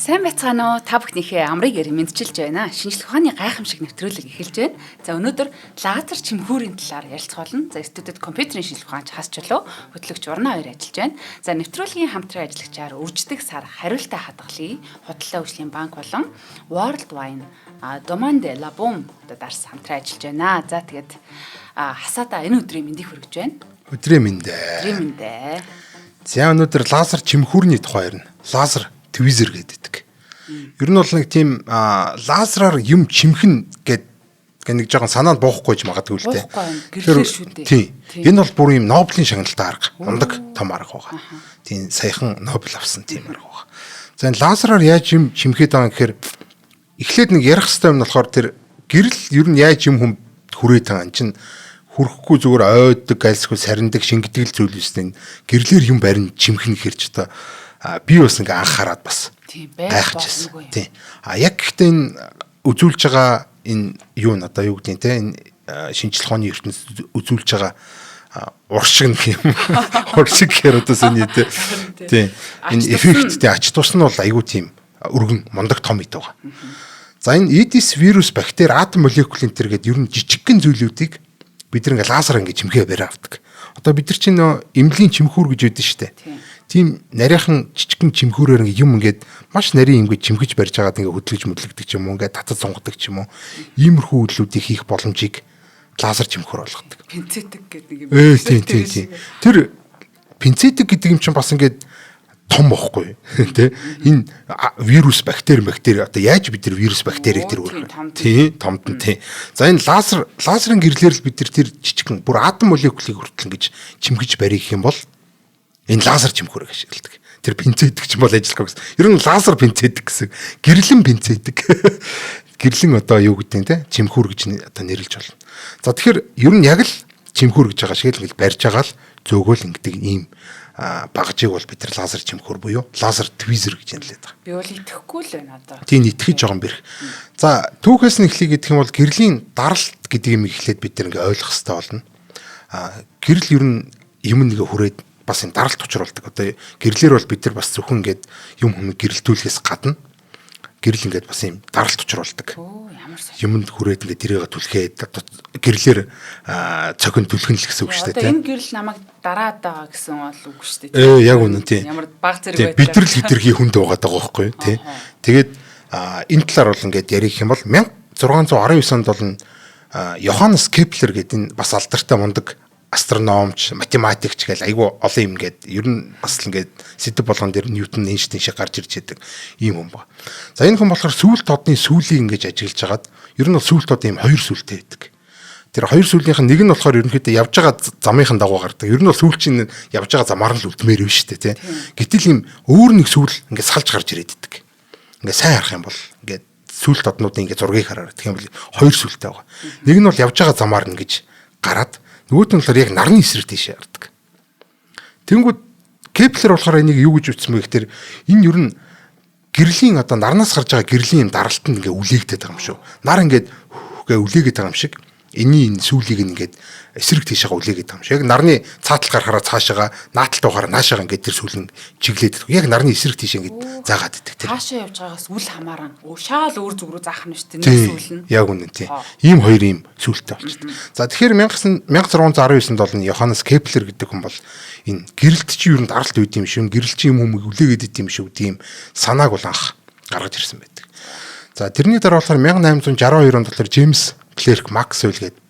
Сайн байцгаана уу? Та бүхнийхээ амрыг ярь мэдчилж байна. Шинжлэх ухааны гайхамшиг нэвтрүүлэг эхэлж байна. За өнөөдөр лазер чимхүүрийн талаар ярилцах болно. За студид компьютерийн шинжлэх ухаанч хас чулуу хөтлөгч Урна хоёр ажиллаж байна. За нэвтрүүлгийн хамтран ажиллагчаар үрждэг сар хариултаа хадгалъя. Худлаа хөгжлийн банк болон World Wine Domande Labum дарс хамтран ажиллаж байна. За тэгээд хасаада энэ өдрийн мэндийг хүргэж байна. Өдрийн мэндэ. Өдрийн мэндэ. За өнөөдөр лазер чимхүүрний тухай ярина. Лазер твизер гэдэг. Ер нь бол нэг тийм лазераар юм чимхэн гэдэг нэг жоохон санаанд боохгүй ч магадгүй л дээ. Гэрлээ шүү дээ. Тийм. Энэ бол бүр юм Нобелийн шагналтай арга. Ундаг том арга байгаа. Тийм саяхан Нобель авсан тийм арга байгаа. За энэ лазераар яаж юм чимхэд байгаа гэхээр эхлээд нэг ярих хэвээр юм болохоор тэр гэрэл ер нь яаж юм хүм хүрээд байгаа чинь хүрхгүй зүгээр ойддаг, альсгүй сарндаг, шингэдэг зүйл үстэй гэрлэр юм барин чимхэн хэрч одоо би бас ингээ анхаарад бас гайхажсэн. Тийм. Яг гэхдээ энэ үзүүлж байгаа энэ юу н одоо юу гэдэг нь те энэ шинжлэх ухааны ертөнцид үзүүлж байгаа уршиг юм. Уршиг гэхээр одоо сони те. Тийм. Энэ эффекттэй ач тус нь бол айгүй тийм өргөн мундаг том ит байгаа. За энэ Aedes вирус, бактери, атом молекул энэ төр гэдэг ер нь жижигхэн зүйлүүдийг бид нэг лазер ингээ чимхээ бариа авдаг. Одоо бид нар чинь эмнэлгийн чимхүүр гэж яддаг шүү дээ. Тийм нарийнхан жижигхэн чимхүүрээр ингээ юм ингээд маш нарийн ингээд чимхэж барьж байгаад ингээ хөдлөж мэдлэгдэг ч юм уу ингээд татад сонгодог ч юм уу иймэрхүү үйлдэлүүдийг хийх боломжийг лазер чимхүүр болгодог. Пинцетик гэдэг юм. Тийм. Тэр пинцетик гэдэг юм чинь бас ингээд том бохгүй тий энэ вирус бактери одоо яаж бид тэр вирус бактерийг тэр үүрэх тий томд нь тий за энэ лазерын гэрлэлээр л бид тэр жижигхэн бүр атом молекулыг хүртэл ингэж чимгэж барих юм бол энэ лазер чимхүүрийг ашигладаг. Тэр пинцетик ч юм бол ажиллах гэсэн. Ер нь лазер пинцетик гэсэн. Гэрлэн пинцетик. Гэрлэн одоо юу гэдэг нь те чимхүүр гэж одоо нэрлэж болно. За тэгэхээр ер нь яг л чимхүүр гэж байгаа шиг л барьж байгаа л зөөгөл ингэдэг ийм багажийг бол бид нар лазер чимхүүр буюу лазер твизер гэж нэрлэдэг. Би бол итгэхгүй л байна одоо. Тийм итгэж жоохон бэрх. За түүхээс нь эхлэе гэх юм бол гэрлийн даралт гэдэг юм эхлээд бид нар ингээ ойлгох хэрэгтэй болно. Гэрэл ер нь юм нэгэ хүрээд бас энэ даралт учруулдаг. Одоо гэрлэр бол бид нар бас зөвхөн ингээд юм хүм гэрэлтүүлэхээс гадна гэрэл ингээд бас юм даралт учруулдаг. Юмд хүрээд ингээд тэрийг түлхээд одоо гэрлэр цохин түлхэн л гэсэн үг шүү дээ. Одоо энэ гэрэл намайг дараад байгаа гэсэн бол үг шүү дээ. Яг үнэн тийм. Ямар баг зэрэг байдаг. Бид нар л хитрхи хүнд байгаад байгаа байхгүй тий. Тэгээд энэ талаар бол ингээд ярих юм бол 1619 онд бол Йоханнес Кеплер гэдэг энэ бас алдартай мундаг астрономч, математикч гэл айгүй олон юм гээд ер нь бас л ингээд сэдв болгон дээр Ньютон, Эйнштейн шиг гарч ирж байдаг ийм хүн ба. За энэ хүн болохоор сүүлт тодны сүүлийг ингэж ажиглаж хагаад ер нь бол сүүлт тод ийм хоёр сүлтэй байдаг. Тэр хоёр сүлийнх нь нэг нь болохоор ерөнхийдөө явж байгаа замынхын дагуу гардаг. Ер нь бол сүүл чинь явж байгаа замаар л үлдмээр юм шүү дээ, тий. Гэтэл ийм өөр нэг сүүл ингээд салж гарч ирээд идэг. Ингээд сайн харах юм бол ингээд сүүлт тоднуудын ингээд зургийг хараад гэх юм бол хоёр сүлтэй байгаа. Нэг нь бол явж байгаа замаар ингэж гараад нөгөөд нь болохоор яг нарны эсрэг тийшээ хардаг. Тэнгүүд Кеплер болохоор энийг юу гэж үтсэн бэ гэхээр энэ ер нь гэрлийн одоо нарнаас гарч байгаа гэрлийн даралтанд ингээ үлээгдээд байгаа юм шүү. Нар ингээд үлээгээд байгаа юм шиг энэний энэ сүүлийг ингээд эсрэг тийшээгаа үлээгээд байгаа юм шиг. Яг нарны цаатал гарахаараа цаашаага нааталтай ухаараа наашаага ингээд тэр сүүл нь чиглээд. Яг нарны эсрэг тийшээ ингээд заагаад идэг тэр. Цаашаа явж байгаас үл хамааран шаал өөр зүг рүү заах нь шүү дээ. Нэг сүүл нь. Яг үнэн тийм. Ийм хоёр ийм сүүлтэй болчихсон. За тэгэхээр 1619 бол Йоханнес Кеплер гэдэг хүн бол энэ гэрэлт чи юу н даралт үйд юм шиг гэрэлт чи юм хүмийг үлээгээд идэм шүү тийм санааг бол анх гаргаж ирсэн байдаг. За тэрний дараа болохоор 1862 онд болохоор Джеймс Клерк Максвелл гэдэг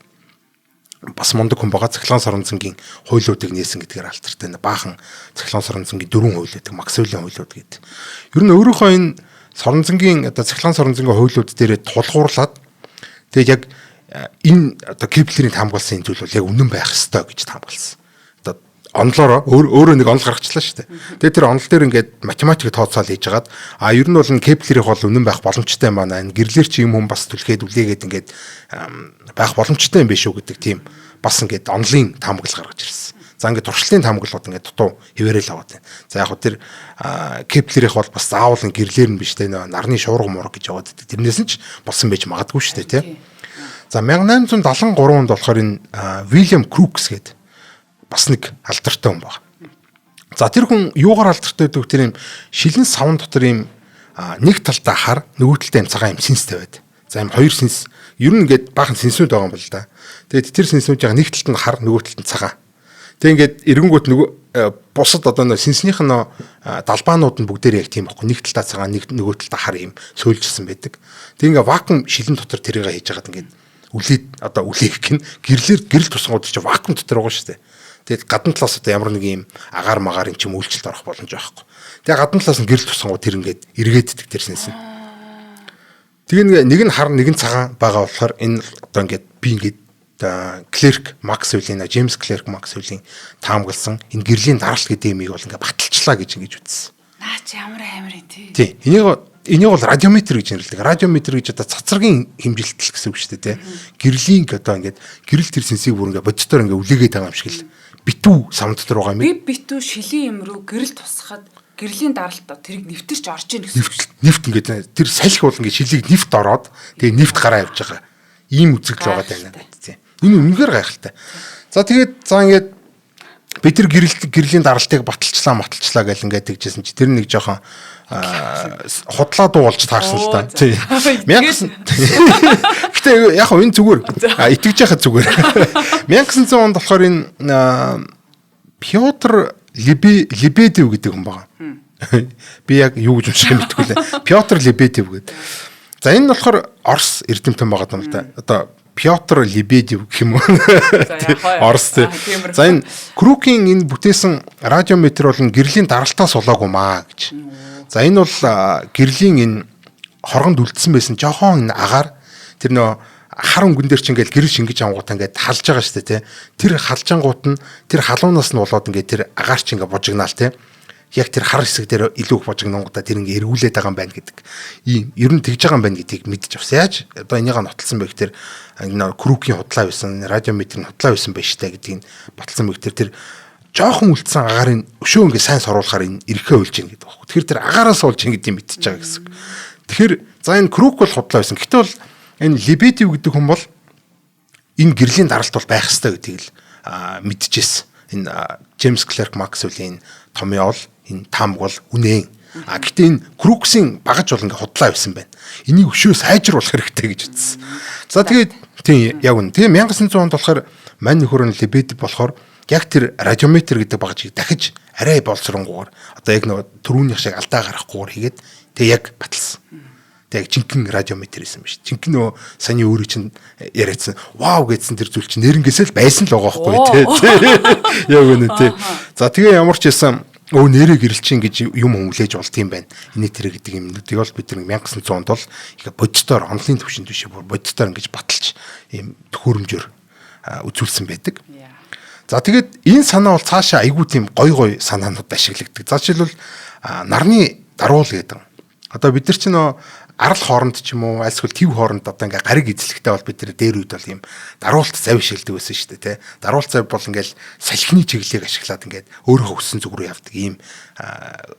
бас мундаг хүн байгаа цахилгаан соронзонгийн хуйлуудыг нээсэн гэдгээр алдартай баахан цахилгаан соронзонгийн 4 хуйл гэдэг Максвеллийн хуйлууд гэдэг. Ер нь өөрөөхөө энэ соронзонгийн одоо цахилгаан соронзонгийн хуйлууд дээрээ тулгуурлаад тэгээд яг энэ одоо Кеплерийн таамагласан зүйл бол яг үнэн байх ёстой гэж таамагласан. Одоо онлоор өөрөө нэг онол гаргачлаа шүү дээ. Тэгээд тэр онол дээр ингээд математик тооцоол хийж хагаад ер нь бол Кеплерийн бол үнэн байх боломжтой юм байна. Гэрлэр чи юм бас түлхээд үлээгээд ингээд байх боломжтой юм биш үү гэдэг тийм бас ингээд онлын таамаглал гаргаж ирсэн. За ингээд туршлын таамаглалууд ингээд дутуу хിവэрэл аваад байна. За яг хөө тэр Кеплерийнх бол бас заавал гэрлэр нь биш те нарны шуурга муурга гэж яваад байдаг. Тэрнээс нь ч болсон байж магадгүй шүү дээ те. За 1873 онд болохоор энэ Вильям Крукс гэдэг бас нэг алдартай хүн байна. За тэр хүн юугаар алдартай гэдэг тэр юм шилэн савн дотор юм нэг талдаа хар нөгөө талдаа юм цагаан юм синстэй байд. За юм хоёр синс ер нь ингээд баахан синсүүд байгаа юм бол да. Тэгээд тэр синсүүдийн нэг талд нь хар нөгөө талд нь цагаан. Тэгээд ингээд эрэнгүүт нөгөө бусад одоо нөө синснийх нь далбаанууд нь бүгдээрээ яг тийм байхгүй. Нэг талдаа цагаан нэг нөгөө талдаа хар юм сөүлжсэн байдаг. Тэгээд ингээд вакуум шилэн дотор тэрийг хийж хагаад ингээд үлээд одоо үлээх гин гэрэл тусгууд чи вакуум дотор байгаа шүү дээ. Тэгээд гадна талаас одоо ямар нэг юм агаар магаар юм чим үйлчлэлт орох боломж байхгүй. Тэгээд гадна талаас нь гэрэл тусгууд тэр ингээд эргээддэг тэрснээс нь. Тэгээ нэг нь хар нэг нь цагаан байгаа болохоор энэ одоо ингээд би ингээд Клерк Максвеллийн Джеймс Клерк Максвеллийн таамагласан энэ гэрлийн даралт гэдэг юмыг бол ингээд баталчлаа гэж ингэж үзсэн. Наа чи ямар амар юм Тий. тий. Энийг бол радиометр гэж нэрлэдэг. Радиометр гэж одоо цацрагийн хэмжилтэл гэсэн үг шүү дээ, тий. Гэрлийн одоо ингээд гэрэл тэр сэнсийг бүр ингээд боддоор ингээд үлээгээд байгаа юм шиг л битүү савн дотор байгаа юм. Би битүү шилийн юм руу гэрэл тусахад гэрлийн даралтаа тэрийг нэвтэрч орж ийн гэсэн үг. Нефт ингээд тэр салхи бол ингээд шилийг нефт ороод тэгээ нефт гараа явж байгаа. Ийм үзэгдэл байгаа даа. Тийм. Энэ үнэхээр гайхалтай. За тэгээд ингээд бид тэр гэрлийн даралтыг баталчлаа гэл ингээд тэгжсэн чи тэр нэг жоохон худлаа дуулж таарсан л та. Тийм. 1900 гэтээ яг энэ зүгээр итгэж яхад зүгээр. 1900 онд болохоор энэ Пётр Лебедев гэдэг хүн байгаа. Би яг юу гэж унших юм мэдгүй лээ. Пётр Лебедев гэдэг. За энэ нь болохоор Орос эрдэмтэн байгаа юм л да. Одоо Пётр Лебедев гэх юм уу? Орос. За энэ Крукийн энэ бүтээсэн радиометр бол гэрлийн даралтаас улаагүй маа гэж. За энэ бол гэрлийн энэ хоргонд үлдсэн байсан жоохон энэ агаар тэр нөө хар өнгөн дээр чи ингээл гэрэл шингэж ангуудаа ингээд халж байгаа шүү дээ тий. Тэр халжангууд нь тэр халуунаас нь болоод ингээд тэр агаар чи ингээд божигнаал тий. Яг тэр хар хэсэг дээр илүү их божигнонгуудаа тэр ингээд эргүүлээд байгаа юм байна гэдэг. Ийм ер нь тэгж байгаа юм байна гэдгийг мэдж авсан. Яаж одоо энийгээ нотолсон байх тэр Крукийн худлаа байсан, радиометрийн худлаа байсан байж таа гэдгийг баталсан байх тэр жоохон үлдсэн агаарыг өшөө ингээд сайн соруулахаар энэ эрхээ уйлж ийн гэдэг байна. Тэгэхээр тэр агаараас олж ийн гэдгийг мэдчихэж байгаа гэсэн. Тэгэхээр за энэ Крук бол худлаа байсан. Гэтэл бол энэ Лебедев гэдэг хүн бол энэ гэрлийн даралт бол байх ёстой гэдгийг л мэдчихсэн. Энэ Джеймс Клерк Максвеллийн томьёол энэ таамаг бол үнэн. Гэхдээ энэ Круксийн багаж бол ингээ худлаа байсан байна. Энийг өшөө сайжруулах хэрэгтэй гэж үзсэн. За тэгээд тийм яг үнэ. Тэгээ 1900 онд болохоор мань нөхөр нь Лебедев болохоор яг тэр радиометр гэдэг багажийг дахиж арай боловсронгуугаар одоо яг нэг түрүүнийх шиг алдаа гаргахгүйгээр хийгээд тэг яг баталсан. Тэг жинхэнэ радиометр байсан биш. Жинхэнэ нөө саний өөрөө чинь яриадсан. Вау гэдсэн тэр зүйл чинь нэрнгээсээ л байсан л байгаа байхгүй тий. Яг үнэ тий. За тэгээ ямар ч байсан нэрээ гэрэлчин гэж юм хүлээж болт юм байна. Энэ тэр гэдэг юм. Тэг бол бид нэг 1900 онд бол их боддоор онлайн төвшин төшөө бүр боддоор ингэж баталж ийм төхөөрөмжөөр үзүүлсэн байдаг. За тэгээд энэ санаа бол цаашаа айгүй тийм гой санаанууд ашиглагддаг. За жишээлбэл нарны даруул гэдэг. Одоо бид нар чинь арал хооронд ч юм уу альсгүй төв хооронд одоо ингээ гариг эзлэхтэй бол бид нар дээр үед бол ийм даруулт цав шилдэг байсан шүү дээ тий. Даруулт цав бол ингээл салхины чиглэлийг ашиглаад ингээд өөрөө өссөн зүг рүү явдаг ийм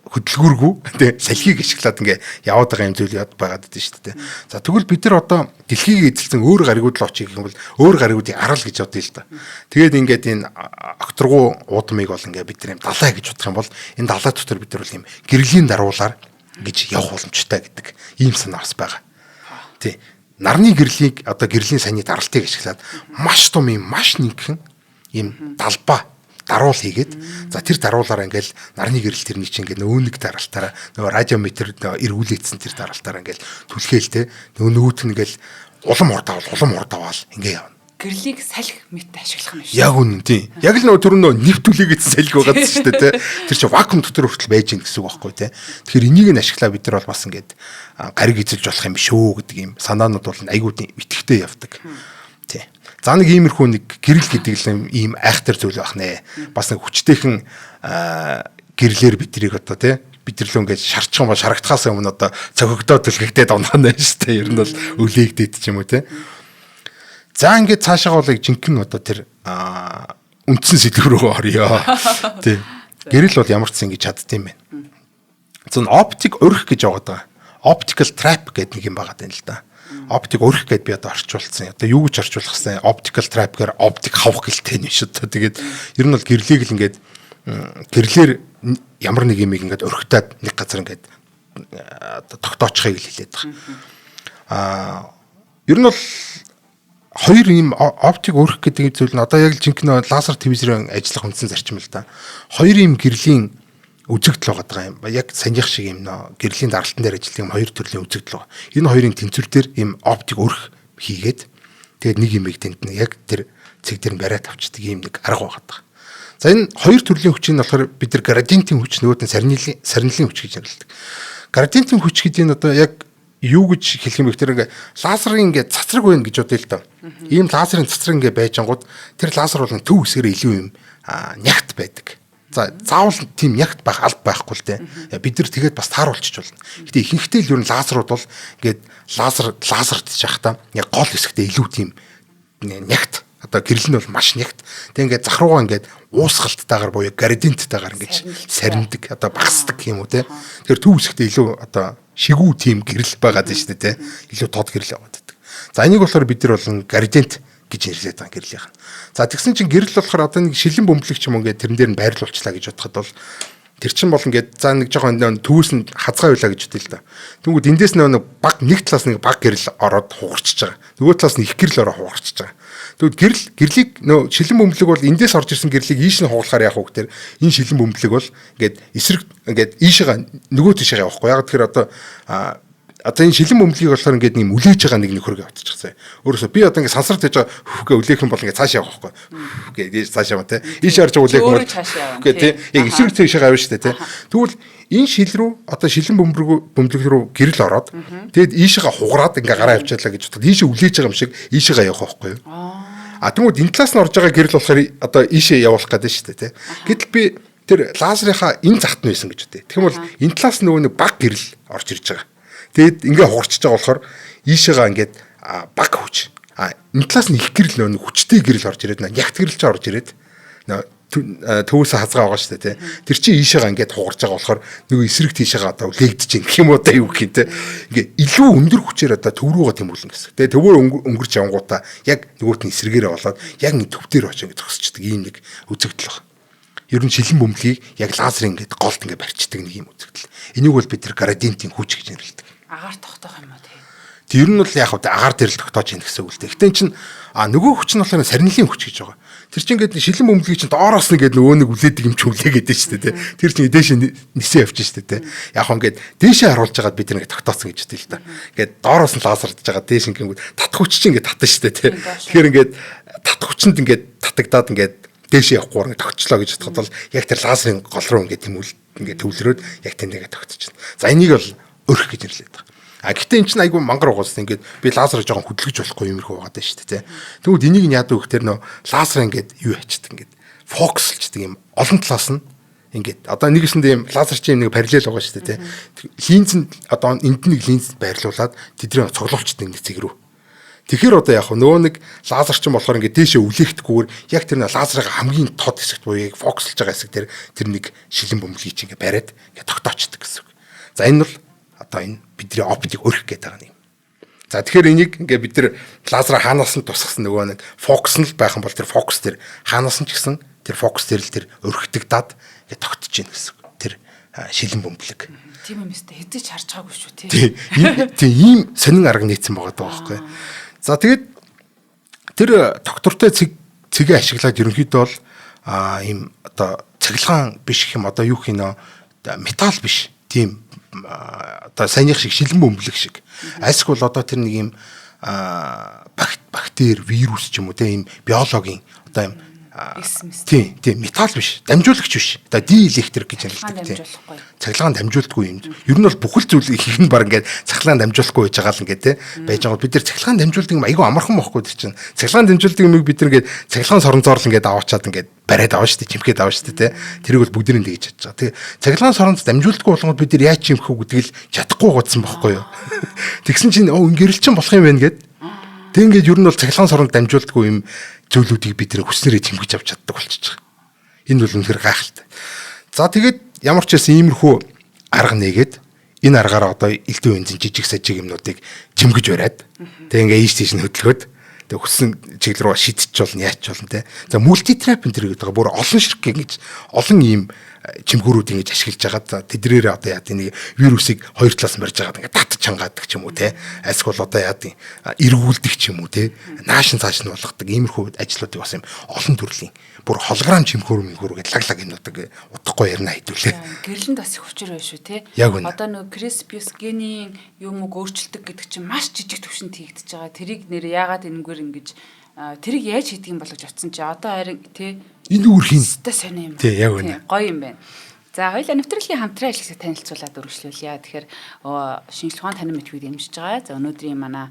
хөдөлгөөргүй тий салхийг ашиглаад ингээ яваад байгаа юм зүйл яд байгаад дээ шүү дээ. За тэгвэл бид нар одоо дэлхийг эзэлсэн өөр гаригууд л очиж гэх юм бол өөр гаригуудыг арал гэж бодъё л да. Тэгээд ингээд энэ окторгуу уудмыг бол ингээ бид нар ийм далай гэж бодох юм бол энэ далай дотор бид нар бол ийм гэрлийн даруулаар гэж явах боломжтой гэдэг ийм санаа бас байгаа. Тий. Нарны гэрлийг одоо гэрлийн саний даралтыг ашиглаад маш том юм маш нэгхэн ийм далбаа даруул хийгээд за тэр даруулаараа ингээл нарны гэрэл тэрний чинь ингээ нөөник даралтаараа нөгөө радиометр эргүүлээдсэн тэр даралтаараа ингээл түлхээл те нөгөөт нь ингээл улам урдавал ингээ явна. Гэрлийг салхи мэт ашиглах юм шүү. Яг үнэн тийм. Яг л нөгөө түрүүнөө нэвтүүлээгээд салхи байгаа шүү дээ те. Тэр чинь вакуум дотор хүртэл байж гин гэсэн үг байхгүй те. Тэгэхээр энийг нь ашиглаа бид нар бол бас ингээд гариг эзэлж болох юм биш үү гэдэг юм санаанууд бол айгүй итгэвтэй явдаг. Тий. За нэг иймэрхүү нэг гэрэл гэдэг л ийм айхтар зүйл байх нэ. Бас нэг хүчтэйхэн гэрлэр бидрийг одоо те бид нар л ингээд шарчхан ба шарагдахаас өмнө одоо цохигдоод төлгөгдээд онох нь шүү дээ. Ер нь бол өлөөгдээд ч юм уу те. За ингээд цаашаа бол жинхэнэ одоо тэр үндсэн сэдв рүү орё. Тий. Гэрэл бол ямар ч ингэж чаддсан юм байна. Зөв оптик өрх гэж байгаа. Optical trap гэдэг нэг юм байгаа юм л да. Оптик өрх гэдээ би одоо орчуулсан. Одоо юу гэж орчуулах вэ? Optical trap гэхээр оптик хавх гэлтэй юм шүү дээ. Тэгээд ер нь бол гэрлийг л ингээд гэрлэр ямар нэг юм ингээд өрхтаад нэг газар ингээд тогтоочихыг л хэлээд байгаа. Ер нь бол хоёр ийм оптик өрх гэдэг зүйл нь одоо яг л жинхэнэ лазер телевизээр ажиллах үндсэн зарчим л да. Хоёр ийм гэрлийн үзэгдэл байгаа юм. Яг санийх шиг юм нөө гэрлийн даралтан дээр ажиллах юм хоёр төрлийн үзэгдэл байгаа. Энэ хоёрын тэнцвэр дээр ийм оптик өрх хийгээд тэгээд нэг юмыг тэнд нь яг тэр цэг дээр нь бариад авчдаг ийм нэг арга байгаа. За энэ хоёр төрлийн хүчийг нь болохоор бид нар градиентийн хүч нөгөөд нь сарнилын хүч гэж нэрлэдэг. Градиентийн хүч гэдэг нь одоо яг юу гэж хэлэх юм бэ? Тэр ингээ лазерын ингээ цацраг байна гэж бодъё л доо. Ийм лазерын цацраг ингээ байж ангууд тэр лазер бол төв хэсгээр илүү юм нягт байдаг. За заавал тийм ягт байх алба байхгүй л дээ. Бид нар тэгээд бас тааруулчих болно. Гэтэ ихэнхдээ л ер нь лазерууд бол ингээд лазерт жаах та яг гол хэсэгтээ илүү тийм нягт одоо гэрэл нь бол маш нягт. Тэг ингээд зах руугаа ингээд уусгалтайгаар буюу градиенттайгаар ингээд сарндаг одоо багасдаг юм уу те. Тэгэхээр төв хэсэгтээ илүү одоо шигүү тийм гэрэл байгаад байна шүү дээ те. Илүү тод гэрэл яваад байдаг. За энийг болохоор бид нар бол градиент гэж нэрлэдэг байгаа гэрлийнх нь. За тэгсэн чинь гэрэл болохоор одоо нэг шилэн бөмбөлөг ч юм уу ингээд тэрэн дээр нь байрлуулчлаа гэж бодоход бол тэр чинь бол ингээд за нэг жоохон төвөөс нь хазгаа байлаа гэж бодъё л да. Тэнгүүд эндээс нэг баг нэг талаас нэг баг гэрэл ороод хугарчиж байгаа. Нөгөө талаас нь их гэрэл ороод хугарчиж байгаа. Тэгвэл гэрлийг нөө шилэн бөмбөлөг бол эндээс орж ирсэн гэрлийг ийш нь хугалахаар яах вэ гэхээр энэ шилэн бөмбөлөг бол ингээд эсрэг ингээд ийшээгаа нөгөө тийшээ явахгүй. Яг тэгэхээр одоо энэ шилэн бөмбөлгийг болохоор ингээд нэм үлээж байгаа нэг нөхөр гэж бодчихсан. Өөрөөсөө би одоо ингээд сансар дэж байгаа хөвгөө үлээх юм бол ингээд цааш явах байхгүй. Ингээд цааш яваа те. Ийш харж үлээх юм бол үгүй те. Яг эсрэг цаашаа явна шүү дээ те. Тэгвэл энэ шил рүү одоо шилэн бөмбөлөг рүү гэрэл ороод тэгэд ийшээгаа хугараад ингээд гараа явчихлаа гэж бодоход ийшээ үлээж байгаа юм шиг ийшээгаа явах байхгүй. Тэгмүүд энэ талаас нь орж байгаа гэрэл болохоор одоо ийшээ явуулах гэдэг шүү дээ те. Гэтэл би тэр лазерынхаа энэ захт нь байсан гэж үтэй. Тэгм бол энэ талаас нөгөө нэг баг гэрэл орж ирж байгаа. Тэгэд ингээ хуурчиж байгаа болохоор ийшээгаа ингээд баг хүч. Энэ талаас нь их гэрэл нөө хүчтэй гэрэл орж ирээд ягт гэрэл ч орж ирээд төвөөсө хазгаа байгаа шүү дээ. Тэр чинь ийшээгаа ингээд хугарч байгаа болохоор нөгөө эсрэг тийшээгаа одоо лэгдэж гин гэх юм уу та юу гэх юм те. Ингээ илүү өндөр хүчээр одоо төв рүүгээ тэмүүлнэ гэсэн. Тэгээ төвөөр өнгөрч явангуудаа яг нөгөөт нь эсрэгээрээ болоод яг нэг төв дээр очиж ингээд зогсчихдаг ийм нэг үзэгдэл байна. Ер нь шилэн бөмбөлгийг яг лазерын ингээд голд ингээд барьчдаг нэг ийм үзэгдэл. Энийг бол бид нар градиентийн хүч гэж нэрлэдэг. Агаар тогтоох юм уу те. Тэр нь бол яг хөө агаар дээр л тогтоож ийн гэсэн үг л дээ. Гэтэ эн чинь нөгөө хүч нь болохоор сарнилын хүч гэж байгаа. Тэр чинь ингээд шилэн бөмбөлгийг чинь доороос нь ингээд нөгөө нэг үлээдэг юм ч үлээгээд дээ шүү дээ. Тэр чинь дээшээ нисээ явчих шүү дээ. Яг хөө ингээд дээшээ харуулж байгаад бид нэг тогтооцсон гэж хэлдэг л да. Ингээд доороос нь лазердж байгаа дээш ингээд татах хүч чинь ингээд татна шүү дээ. Тэгэхээр ингээд татах хүчинд ингээд татагдаад ингээд дээшээ явахгүй ингээд тогтчлоо гэж бодоход бол яг тэр лазерын гол руу ингээд ингээд төвлөрөөд яг тэнийгээ тогтчихно. За энийг бол өрх гэж нэрлэдэг. Гэхдээ эн чинь айгүй мангар угаасан ингээд би лазерыг жоохон хөдөлгөж болохгүй юмрхүү байгаа даа шүү дээ. Тэгвэл энийг нь яадаг вэ гэхээр нөө лазер ингээд юу ячдаг ингээд фокуслчдаг юм олон талаас нь ингээд одоо нэгэсэндээ юм лазер чинь нэг параллел байгаа шүү дээ. Линз нь одоо энд нэг линз байрлуулад тэдний цоглуулчдаг нэг цэг рүү. Тэгэхээр одоо яг нөгөө нэг лазер чинь болохоор ингээд дээшээ үлээхдэггүйгээр яг тэр лазерыг хамгийн тод хэсэгт буюу яг фокуслж байгаа хэсэг дээр тэр нэг шилэн бөмбөлгийг чинь ингээд бариад ингээд тогтоочдөг гэсэн үг. За энэ бол одоо энэ бидний оптик өрх гэдэг байгаа юм. За тэгэхээр энийг ингээ бид нар лазер хаанаас нь тусгасан нөгөө нэг фокус нь л байх юм бол тэр фокус дээр хаанаас нь ч гэсэн тэр фокус дээр л тэр өрхтөгдаад ингээ тогтож ийн гэсэн. Тэр шилэн бөмбөлөг. Тийм юм өстэй хэдэж харж байгаагүй шүү тий. Тийм ийм сонин арга нийцсэн байгаа даа байхгүй. За тэгээд тэр доктортой цэгээ ашиглаад ерөнхийдөө бол ийм одоо цахилгаан биш гэх юм одоо юу хийнэ металл биш. Тийм одоо саяных шиг шилэн бөмбөлөг шиг. Айсг бол одоо тэр нэг юм бактери, вирус ч юм уу тийм биологийн одоо юм тийм металл биш, дамжуулагч биш. Одоо диэлектрик гэж нэрлэдэг тийм. Цахилгаан дамжуулдаггүй юм. Ер нь бол бүхэл зүйл их нь баг ингээд цахилгаан дамжуулахгүй байж байгаа л ингээд тийм байж байгаа. Бид нар цахилгаан дамжуулдаг юм айгүй амархан бохгүй тэр чинь. Цахилгаан дамжуулдаг юмыг бид нар ингээд цахилгаан соронзоор л ингээд аваачаад ингээд бариад аваа штэ чимхээд аваа штэ те. Тэрийг бол бүгдийг нь тэгж чадж байгаа. Тэгээ цахилгаан соронд дамжуулдаггүй болгоод бид нар яаж чимхэх үү гэдгийг л чадахгүй гутсан бохгүй юу. Тэгсэн чинь ингэрэл чин болох юм байна гэд. Тэг ингээд ер нь бол цахилгаан сорон дамжуулдаггүй юм зүйлүүдийг бид нэр хүснээрээ тэмгэж авч чаддаг болчихж байгаа. Энэ бол үнэхээр гайхалтай. За тэгээд ямар ч байсан иймэрхүү арга нээгээд энэ аргаараа одоо элдв бензин жижиг сажиг юмнуудыг чимгэж бариад тэг ингээ ийш тийш нь хөдөлгөөд тэг хүссэн чиглэл рүү шидчих болно яач болно те. За мультитрап энэ төр гэдэг бүр олон ширхэг ингэж олон ийм чимгүүрүүд ингэж ашиглаж байгаа. За тэдрээрээ одоо яа тийм нэг вирусыг хоёр талаас нь барьж байгаа ингээ татж чангаадаг ч юм уу те. Эсвэл одоо яа тийм эргүүлдэг ч юм уу те. Наашин цааш нь болгодог иймэрхүү ажлуудыг бас юм олон төрлийн бүр холограм чимхүүр гэдэг лаглаг юмнуудыг удахгүй ярина хэдүүлээ. Гэрлэнд бас их учир байна шүү те. Одоо нэг CRISPR генийн юм уу өөрчлөлдөг гэдэг чинь маш жижиг төвшөнд хийгдэж байгаа. Тэрийг нэр яагаад энэгээр ингэж тэрийг яаж хийдэг юм бол гэж утсан чи одоо харин те энэ үрхийн өстэй сони юм. Тий, яг үнэ. Гоё юм байна. За хоёулаа нэвтрүүлгийн хамтран ажиллагчид танилцуулаад үргэлжлүүлье. Тэгэхээр шинжлэх ухааны танин мэдхүйд дэмжиж байгаа. За өнөөдрийн манай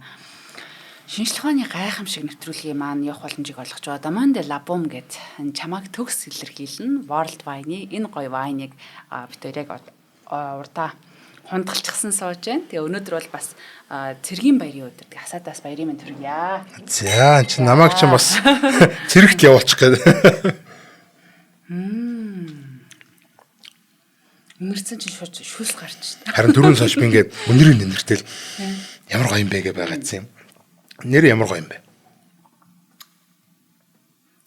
шинжлэх ухааны гайхамшиг нэвтрүүлгийн маань явах боломжийг олгож байгаа. Даман де лабум гэд чамайг төгс илэрхийлнэ. World Wine-ы энэ гоё вайныг бид хоёр яг урдаа хундгалчихсан сууж байна. Тэгээ өнөөдөр бол бас цэргийн баярын өдөр. Тэгээ хасаадаас баярын мэнд хүргье. За чи намайг ч бас цэрэгт явуулчих гээд. Нэрсэн чинь шүлс гарч байна. Харин дөрөв сошь би ингээд өнөрийн нэртэл ямар гоё юм бэ гэж байгаадсан юм. Нэр ямар гоё юм бэ?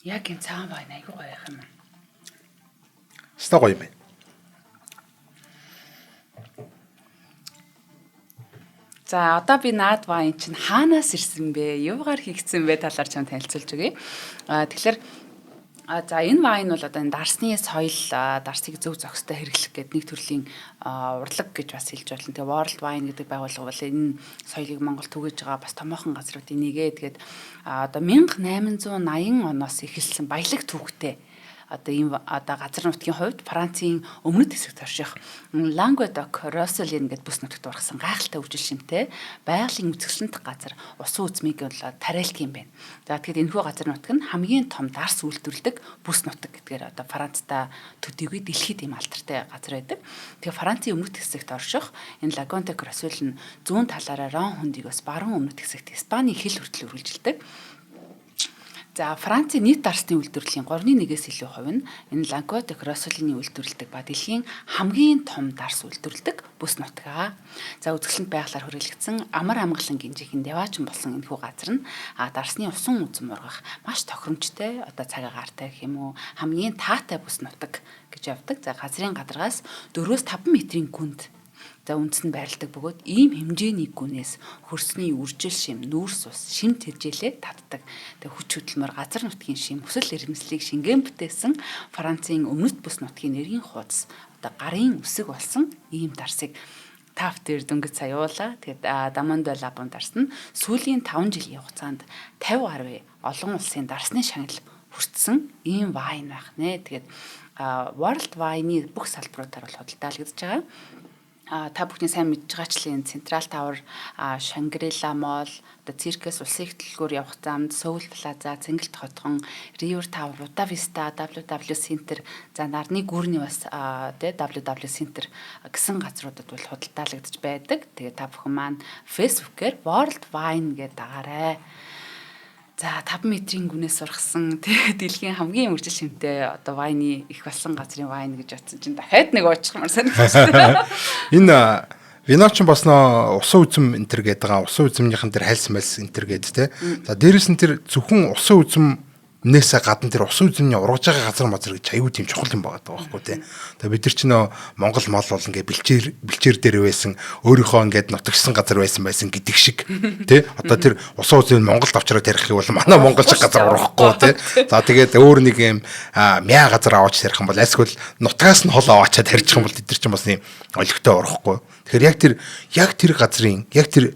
Яг энэ цагаан вайн айгүй гоё юм байна. Ста гоё юм байна. За одоо би наад вайн чинь хаанаас ирсэн бэ? Юугаар хийгдсэн бэ талаар чам танилцуулж өгье. Тэгэхээр за энэ вайн бол одоо энэ дарсны соёл, дарсыг зөв зохистой хэрэглэх гэдэг нэг төрлийн урлаг гэж бас хэлж болно. Тэгээ World Wine гэдэг байгууллага бол энэ соёлыг Монголд түгэж байгаа бас томоохон газруудын нэгэ. Тэгээд одоо 1880 оноос эхэлсэн баялаг түүхтэй одоо ийм одоо газар нутгийн хувьд Францын өмнөд хэсэгт орших Languedoc Roussillon гэдэг бүс нутагт ургасан гайхалтай үжил шимтэй байгалийн үзэсгэлэнт газар усан үзмийг бол тариалт юм байна. За тэгэхээр энэхүү газар нутаг нь хамгийн том дарс үйлдвэрлэдэг бүс нутаг гэдгээр одоо Францтай төдийгүй дэлхийд ийм алдартай газар байдаг. Тэгэхээр Францын өмнөд хэсэгт орших энэ Languedoc Roussillon зүүн талаараа Рон хөндийгөөс баруун өмнөд хэсэгт Испани хил хүртэл үргэлжилдэг. За Францын нийт дарсны үйлдвэрлэлийн 3.1-ээс илүү хувь нь энэ Languedoc Roussillon-ы үйлдвэрлэдэг ба дэлхийн хамгийн том дарс үйлдвэрлэдэг бүс нутгаа. За үзэсгэлэнт байгалаар хүрээлэгдсэн амар амгалан гинжихэн деваачин болсон энэхүү газар нь дарсны усан үзэм ургах маш тохиромжтой одоо цагаагаартай гэх юм уу хамгийн таатай бүс нутаг гэж явдаг. За газрын гадаргаас 4-5 метрийн гүнд за үндсэнд байрладаг бөгөөд ийм хэмжээний гүнээс хөрсний үржил шим, нүүрс ус, шимт хэржээлээ татдаг. Тэгээ хүч хөдөлмөр газар нутгийн шим, хүсэл эрмэлзлийг шингэн бүтээсэн Францын өмнөд бүс нутгийн нэрийн хуудас одоо гарын үсэг болсон ийм дарсыг таф дээр дөнгөж саяулаа. Тэгээд Даман де лабум дарс нь сүүлийн 5 жилийн хугацаанд 50 гаруй олон улсын дарсны шагнал хүртсэн ийм вайн байх нэ. Тэгээд World Wine-ы бүх салбаруудаар бол худалдаалагдж байгаа. Та бүхний сайн мэдж байгаачлын Central Tower, Shangri-La Mall, одоо Циркэс улсын их төлөвлөгөөр явах замд Seoul Plaza, Цэнгэлт хотгон, River Tower, Buda Vista, WW Center, за нарны гүүрний бас WW Center гэсэн газруудад бол худалдаалагдж байдаг. Тэгээ та бүхэн маань Facebook-ээр World Wine гэдэг дагаарай. За 5 метрийн гүнээс ургасан дэлхийн хамгийн үржил шимтэй одоо вайны их болсон газрын вайн гэж бодсон чинь дахиад нэг уучихмаар санагдсан. Энэ виноч бас нөө усан үзэм энтер гэдэг байгаа. Усан үзэмнийхэн тэр хальс малс энтер гэдэг те. За дээрэс нь тэр зөвхөн усан үзэмнээсээ гадна тэр усан үзэмний ургаж байгаа газар мазар гэж аюу тийм чухал юм байгаа байхгүй те. Тэгээ бид нар ч нөө Монгол мал бол ингээ бэлчээр дээр байсан өөрийнхөө ингээд нутагсан газар байсан гэдэг шиг тий одоо тэр усан үзэн Монголд авчраад ярих юм бол манай монголч газар урахгүй тий. За тэгээд өөр нэг юм мяа газар аваач ярих юм бол эсвэл нутгаас нь хол аваачаад тарьчих юм бол тэд нар ч бас юм олигтой урахгүй. Тэгэхээр яг тэр газрын яг тэр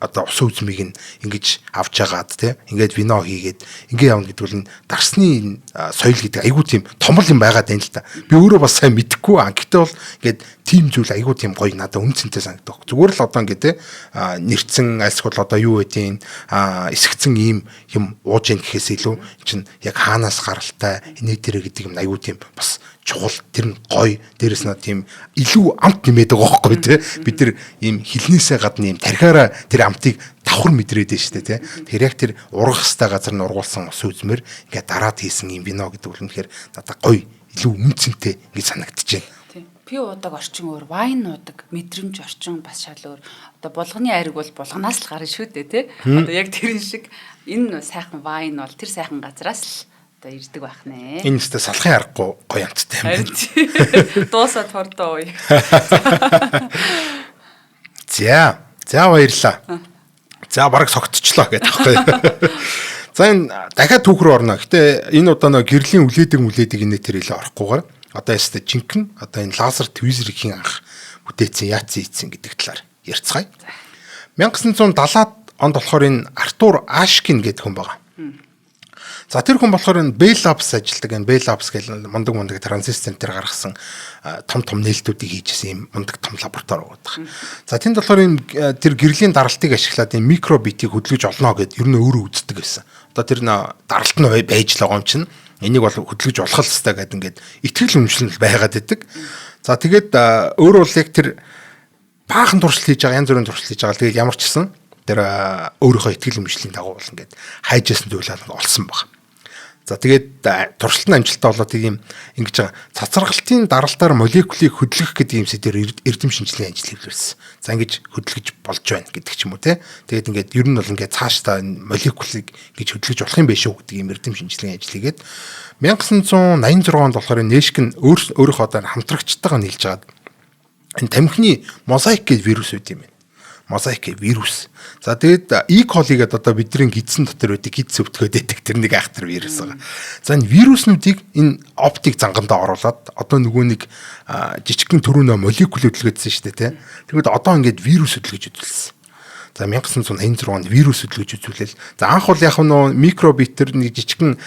одоо усан үзмийг нь ингэж авч яагаад тий ингээд вино хийгээд ингээ явна гэдэг бол дарсны соёл гэдэг айгүй тийм томол юм байгаад байна л да. Би өөрөө бас сайн мэдэхгүй гэхдээ бол ингээд тийм зүйл айгүй тийм гоё надад үнцэнтэй санагдав. Зүгээр л одоо ингээд нэрцэн альсгол одоо юу гэдгийг эсгцэн ийм юм ууж ийн гэхээс илүү чинь яг хаанаас гаралтай энийг дэрэ гэдэг юм айгүй тийм бас чухал, тэр нь гоё, дээрэс нь тийм илүү амт нэмээд байгаа байхгүй тий. Бид тэр ийм хилнээсээ гадна ийм тархиараа тэр амтыг давхар мэдрээд байна шүү дээ тий. Тэгэхээр яг тэр ургах хэвээр газар нь ургуулсан ус үзмэр ингээд дараад хийсэн ийм вино гэдэг бол үнэхээр надад гоё, илүү үнцэнтэй ингэж санагдчихэв. Пи уудаг орчин өөр, вайн уудаг мэдрэмж орчин бас шал өөр. Одоо булганы айраг бол булганаас л гарна шүү дээ тий. Одоо яг тэрэн шиг энэ сайхан вайн бол тэр сайхан газраас л одоо ирдэг байх нэ. Энэ өстө салахын аргагүй гоё амттай юм байна. Дуусаад хордоо уу. За баярлаа. За бараг согтчлоо гэдэг байхгүй. За энэ дахиад түүх рүү орно. Гэтэ энэ удаа нөө гэрлийн үлээдэг энэ тэр хэлээ орохгүйгээр одоо ястэ жинхэнэ одоо энэ лазер твизерийн анх бүтээсэн яатсан ийцэн гэдэг талаар ярьцгаая. 1970-аад онд болохоор энэ Артур Ашкин гэдэг хүн байгаа. За тэр хүн болохоор энэ Bell Labs ажилдаг. Энэ Bell Labs гэл мундаг транзистор дээр гаргасан том нээлтүүдийг хийжсэн юм мундаг том лаборатори байгаа. За тэнд болохоор энэ тэр гэрлийн даралтыг ашиглаад энэ микробитийг хөдөлгөж олно гэд ер нь өөрөө үздэг байсан. Одоо тэр даралт нь байж л байгаа юм чинь энийг бол хөдөлгөж болох хэвээр гэдэг ингээд итгэл үнэмшлэл байгаад идэг. За тэгээд өөрөө бол яг тэр баахан туршилт хийж байгаа, янз бүрийн туршилт хийж байгаа. Тэгээд ямар ч гэсэн тэр өөрийнхөө итгэл үнэмшлийн дагуу бол ингээд хайжсэн зүйлээ олсон баг. За тэгээд туршилтын амжилттай болоод ийм ингэж байгаа цацрагалтын даралтаар молекулыг хөдлөх гэдэг юм сэдвээр эрдэм шинжилгээний ажил хийлүүлсэн. За ингэж хөдлөж болж байна гэдэг ч юм уу те. Тэгээд ингээд ер нь бол ингээд цаашдаа энэ молекулыг гэж хөдлөж болох юм биш үү гэдэг ийм эрдэм шинжилгээний ажил хийгээд 1986 онд болохоор Нэшк нь өөрийнхөө одоо хамтрагчтайгаа нийлж агаад энэ тамхины мозаик гэдэг вирус үүд юм байна. Мозаик вирус. За тэгээд E. coli гэдэг одоо бидний гидсэн дотор байдаг гидс өвтгөөд байдаг тэр нэг айхтар вирус байгаа. За энэ вируснуудыг энэ оптик зангандаа оруулаад одоо нөгөө нэг жижигхэн төрөнө молекул хөдөлгөөдсөн шүү дээ тий. Тэгвэл одоо ингээд вирус хөдөлгөж үзүүлсэн. За 1986 онд вирус хөдөлгөж үзүүлэл. За анх бол яг нөө микробитер нэг жижигхэн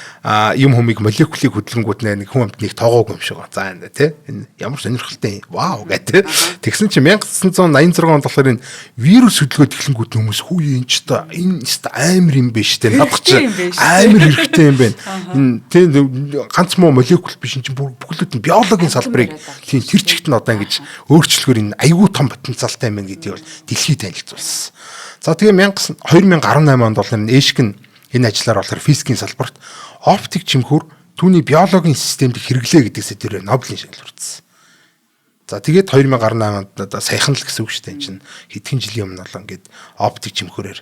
юм хүмийг молекулыг хөдөлгөнгүүд нэг хүн амтныг тоогоогүй юм шиг байна. За энэ тий. Энэ ямар сонирхолтой вау гэдэг. Тэгсэн чинь 1986 онд болохоор энэ вирус хөдөлгөөд эхлэнгүүд хүмүүс хүү энэ ч та энэ амар юм биш тий. Надад ч амар хэрэгтэй юм байна. Энэ тий ганц муу молекул биш энэ чинь бүхэлд нь биологийн салбарыг тий тэр чигт нь одоо ингэж өөрчлөхөр энэ аюул том потенциалтай юм гэдгийг бол дэлхийд танилцуулсан. За тэгээ 2018 онд бол Нэшк нь энэ ажлаар болохоор физикийн салбарт оптик чимхүүр түүний биологийн системд хэрэглээ гэдэг сэдвээр Нобелийн шагнал хүртсэн. За тэгээд 2018 онд одоо саяхан л гэсэн үг шүү дээ. Энэ чинь хэдхэн жилийн өмнө бол ингээд оптик чимхүүрээр